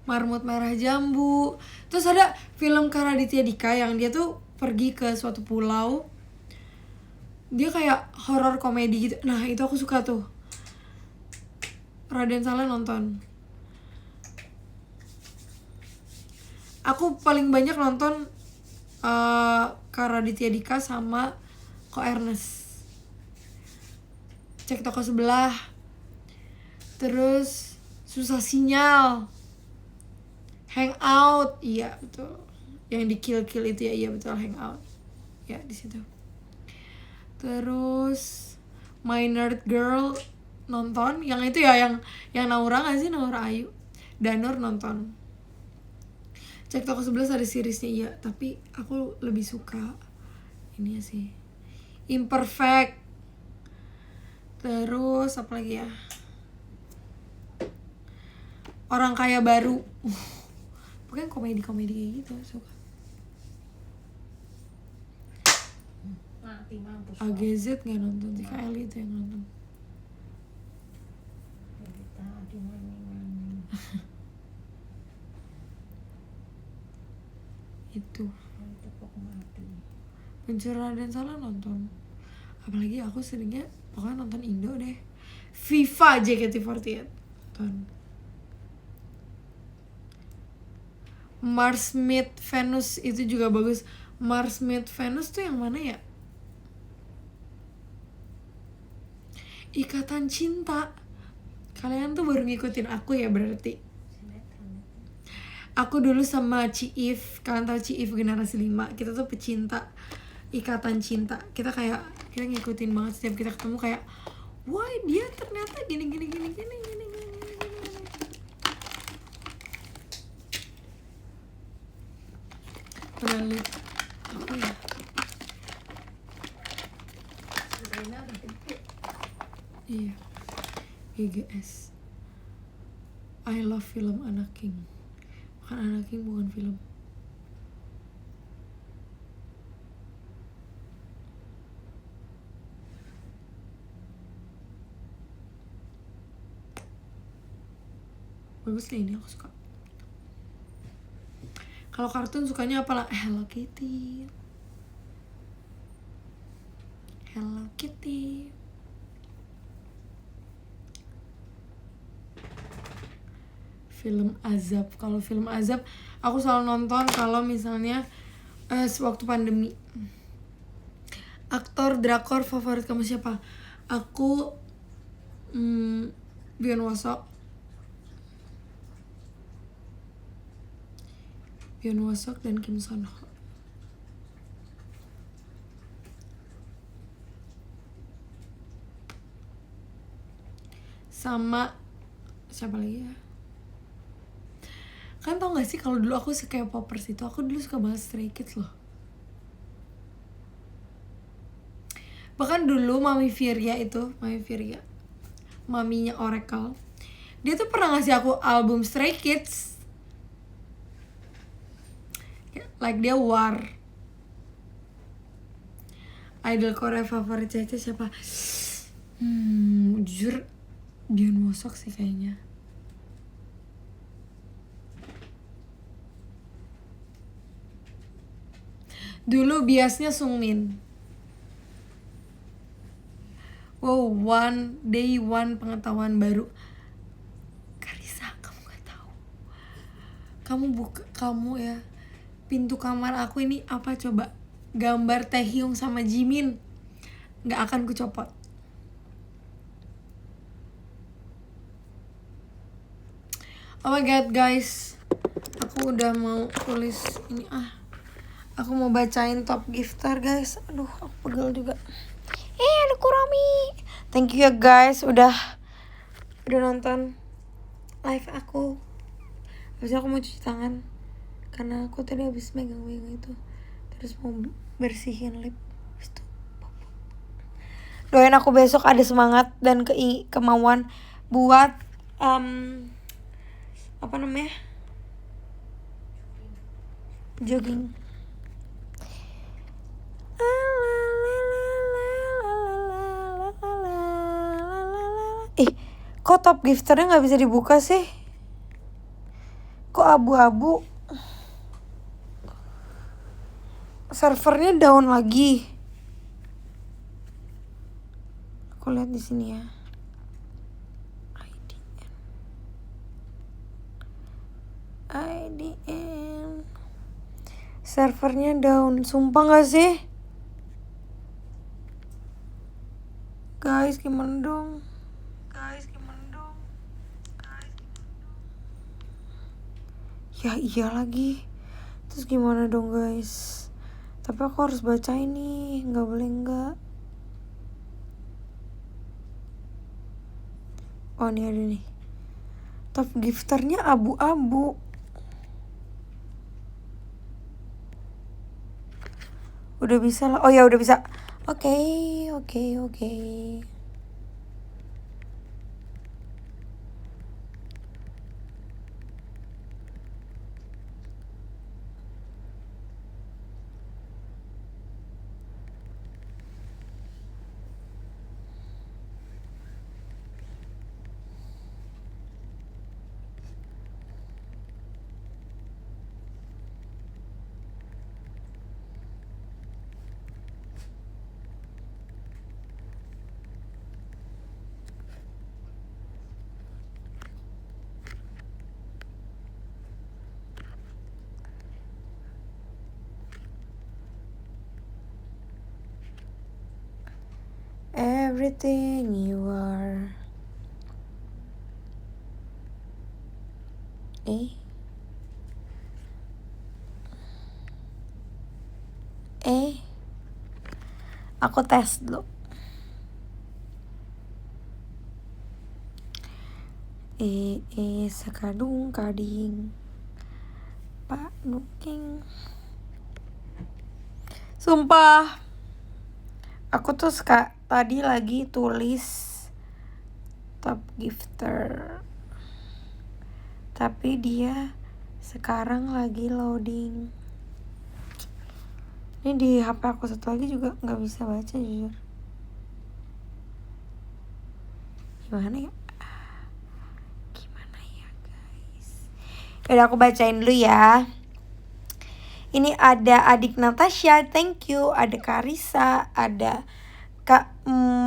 Marmut Merah Jambu. Terus ada film Raditya Dika yang dia tuh pergi ke suatu pulau, dia kayak horor komedi gitu. Nah itu aku suka tuh. Raden Saleh nonton. Aku paling banyak nonton Raditya Dika sama Ko Ernest. Cek Toko Sebelah. Terus Susah Sinyal, Hangout, iya betul. Yang di Kill itu ya, iya betul, Hangout. Ya di situ. Terus My Nerd Girl nonton, yang itu ya, yang Naura nggak sih, Naura Ayu. Danur nonton. Cek Toko 11 ada seriesnya iya, tapi aku lebih suka ini sih, Imperfect. Terus apa lagi ya, Orang Kaya Baru. Pokoknya komedi-komedi kayak gitu suka. Mati mampus. AGZ nggak nonton sih, Kak Eli itu yang nonton. Tadi mana. Itu Tepuk mati. Pencuri Raden Saleh nonton. Apalagi aku seringnya pokoknya nonton Indo deh. FIFA JKT48 nonton. Mars Meet Venus itu juga bagus. Mars Meet Venus tuh yang mana ya? Ikatan Cinta. Kalian tuh baru ngikutin aku ya berarti. Aku dulu sama Ciif, kalian tahu Ciif generasi 5. Kita tuh pecinta Ikatan Cinta. Kita ngikutin banget, setiap kita ketemu kayak, wah dia ternyata gini. Pernah lihat apa ya? Rena udah gede. Iya, GGS. I love film Anak King. Bukan Anak King, bukan film. Bagus nih, ini aku suka. Kalau kartun sukanya apalah? Hello Kitty. Hello Kitty. Film azab. Kalau film azab aku selalu nonton kalau misalnya sewaktu pandemi. Aktor drakor favorit kamu siapa? Aku Byeon Woseok. Byeon Woseok dan Kim Son Ho. Sama siapa lagi ya? Kan tau gak sih kalau dulu aku suka K-popers itu, aku dulu suka banget Stray Kids loh. Bahkan dulu Mami Virya, maminya Oracle, dia tuh pernah ngasih aku album Stray Kids. Like dia war. Idol Korea favorit Cece siapa? Jujur Byeon Woseok sih kayaknya. Dulu biasnya Sungmin. Wow, day one pengetahuan baru. Karisa, kamu gak tahu. Kamu ya. Pintu kamar aku ini apa coba? Gambar Taehyung sama Jimin. Gak akan kucopot. Oh my god guys, aku udah mau tulis ini Aku mau bacain top gifter guys. Aduh, aku pegel juga. Ada Kurami. Thank you ya guys udah nonton. live aku. Habis itu aku mau cuci tangan karena aku tadi habis megang-megang itu. Terus mau bersihin lip. Habis itu doain aku besok ada semangat dan kemauan buat apa namanya, jogging. Kok top gifternya nggak bisa dibuka sih? Kok abu-abu? Servernya down lagi. Aku lihat di sini ya. IDN. Servernya down. Sumpah nggak sih? Guys, gimana dong? Ya iya lagi. Terus gimana dong guys? Tapi aku harus baca ini, nggak boleh nggak. Oh ini ada nih. Top gifternya abu-abu. Udah bisa lah. Oh ya udah bisa. Oke. Everything you are. Aku tes dulu. Sekadung kading Pak Nuking. Sumpah aku tuh tadi lagi tulis top gifter, tapi dia sekarang lagi loading. Ini di HP aku satu lagi juga nggak bisa baca jujur. Gimana ya guys? Yaudah aku bacain dulu ya. Ini ada adik Natasha, thank you. Ada Karisa, ada Kak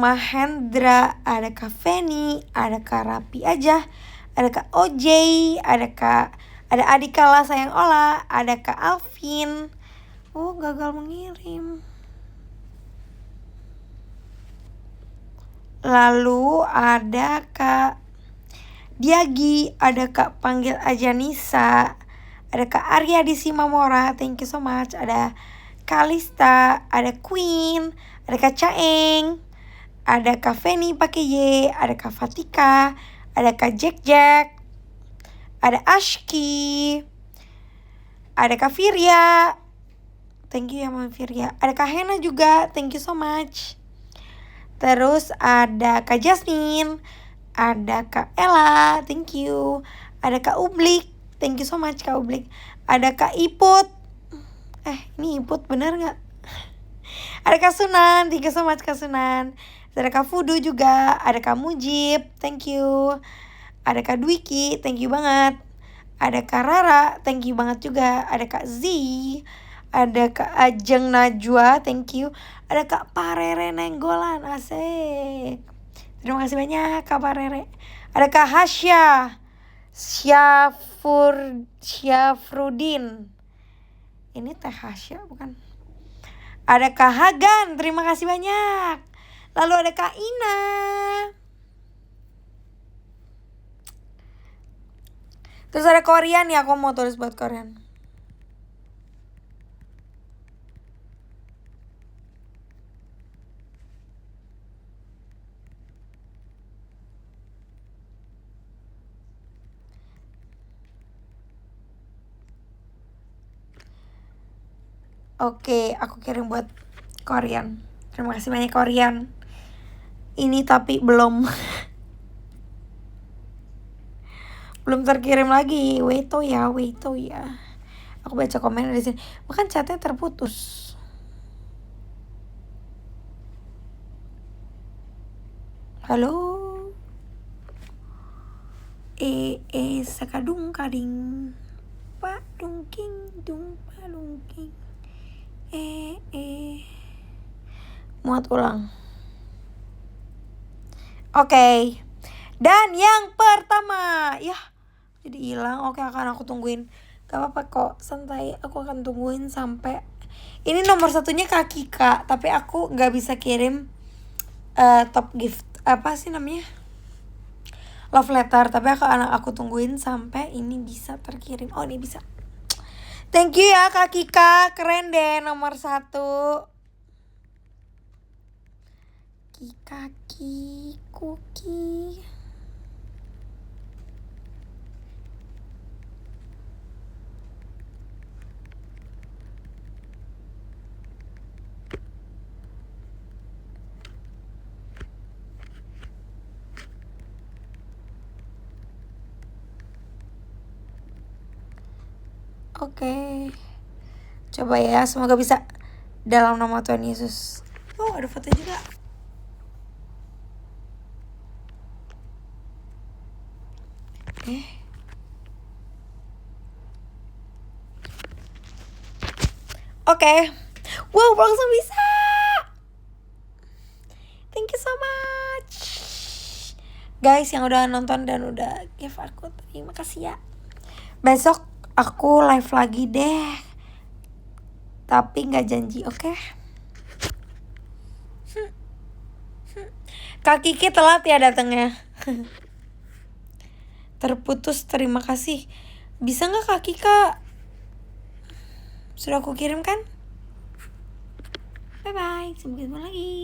Mahendra, ada Kak Feni, ada Kak Rapi aja, ada Kak OJ, ada adik Kala sayang Ola, ada Kak Alvin. Oh gagal mengirim. Lalu ada Kak Diagi, ada Kak panggil aja Nisa, ada Kak Arya di Simamora, thank you so much. Ada Kalista, ada Queen, ada Kak Caeng, ada Kak Feni pakai Y, ada Kak Fatika, ada Kak Jack, ada Ashki, ada Kak Firya, thank you ya Mama Firya. Ada Kak Hena juga, thank you so much. Terus ada Kak Jasmine, ada Kak Ella, thank you. Ada Kak Ublik, thank you so much Kak Ublik. Ada Kak Iput. Ini Iput bener gak? Ada Kak Sunan, thank you so much Kak Sunan. Ada Kak Fudu juga, ada Kak Mujib, thank you. Ada Kak Dwiki, thank you banget. Ada Kak Rara, thank you banget juga. Ada Kak Z, ada Kak Ajeng Najwa, thank you. Ada Kak Parere Nenggolan, asik. Terima kasih banyak Kak Parere. Ada Kak Hasya Syafrudin. Ini Teh Hasya bukan? Ada Kak Hagan, terima kasih banyak. Lalu ada Kak Ina. Terus ada Korean ya, aku mau tulis buat Korean. Oke, aku kirim buat Korean. Terima kasih banyak Korean. Ini tapi belum belum terkirim lagi. Weito ya. Aku baca komen di sini. Bahkan chatnya terputus. Halo. Sakadung kading. Pak dungking dung pa dungking. Muat ulang. Oke. Dan yang pertama, ya jadi hilang. Oke, akan aku tungguin. Gak apa-apa kok, santai. Aku akan tungguin sampai. Ini nomor satunya Kak Kika, tapi aku nggak bisa kirim top gift. Apa sih namanya? Love letter. Tapi aku tungguin sampai ini bisa terkirim. Oh, ini bisa. Thank you ya Kak Kika, keren deh nomor 1. Kaki Kuki. Oke. Coba ya, semoga bisa dalam nama Tuhan Yesus. Oh, ada foto juga. Oke. Wow, langsung bisa. Thank you so much. Guys yang udah nonton dan udah give aku, terima kasih ya. Besok aku live lagi deh. Tapi gak janji, oke? Kak Kiki telat ya datangnya. Terputus, terima kasih. Bisa gak Kak Kika? Sudah aku kirim kan? Bye bye, sampai ketemu lagi.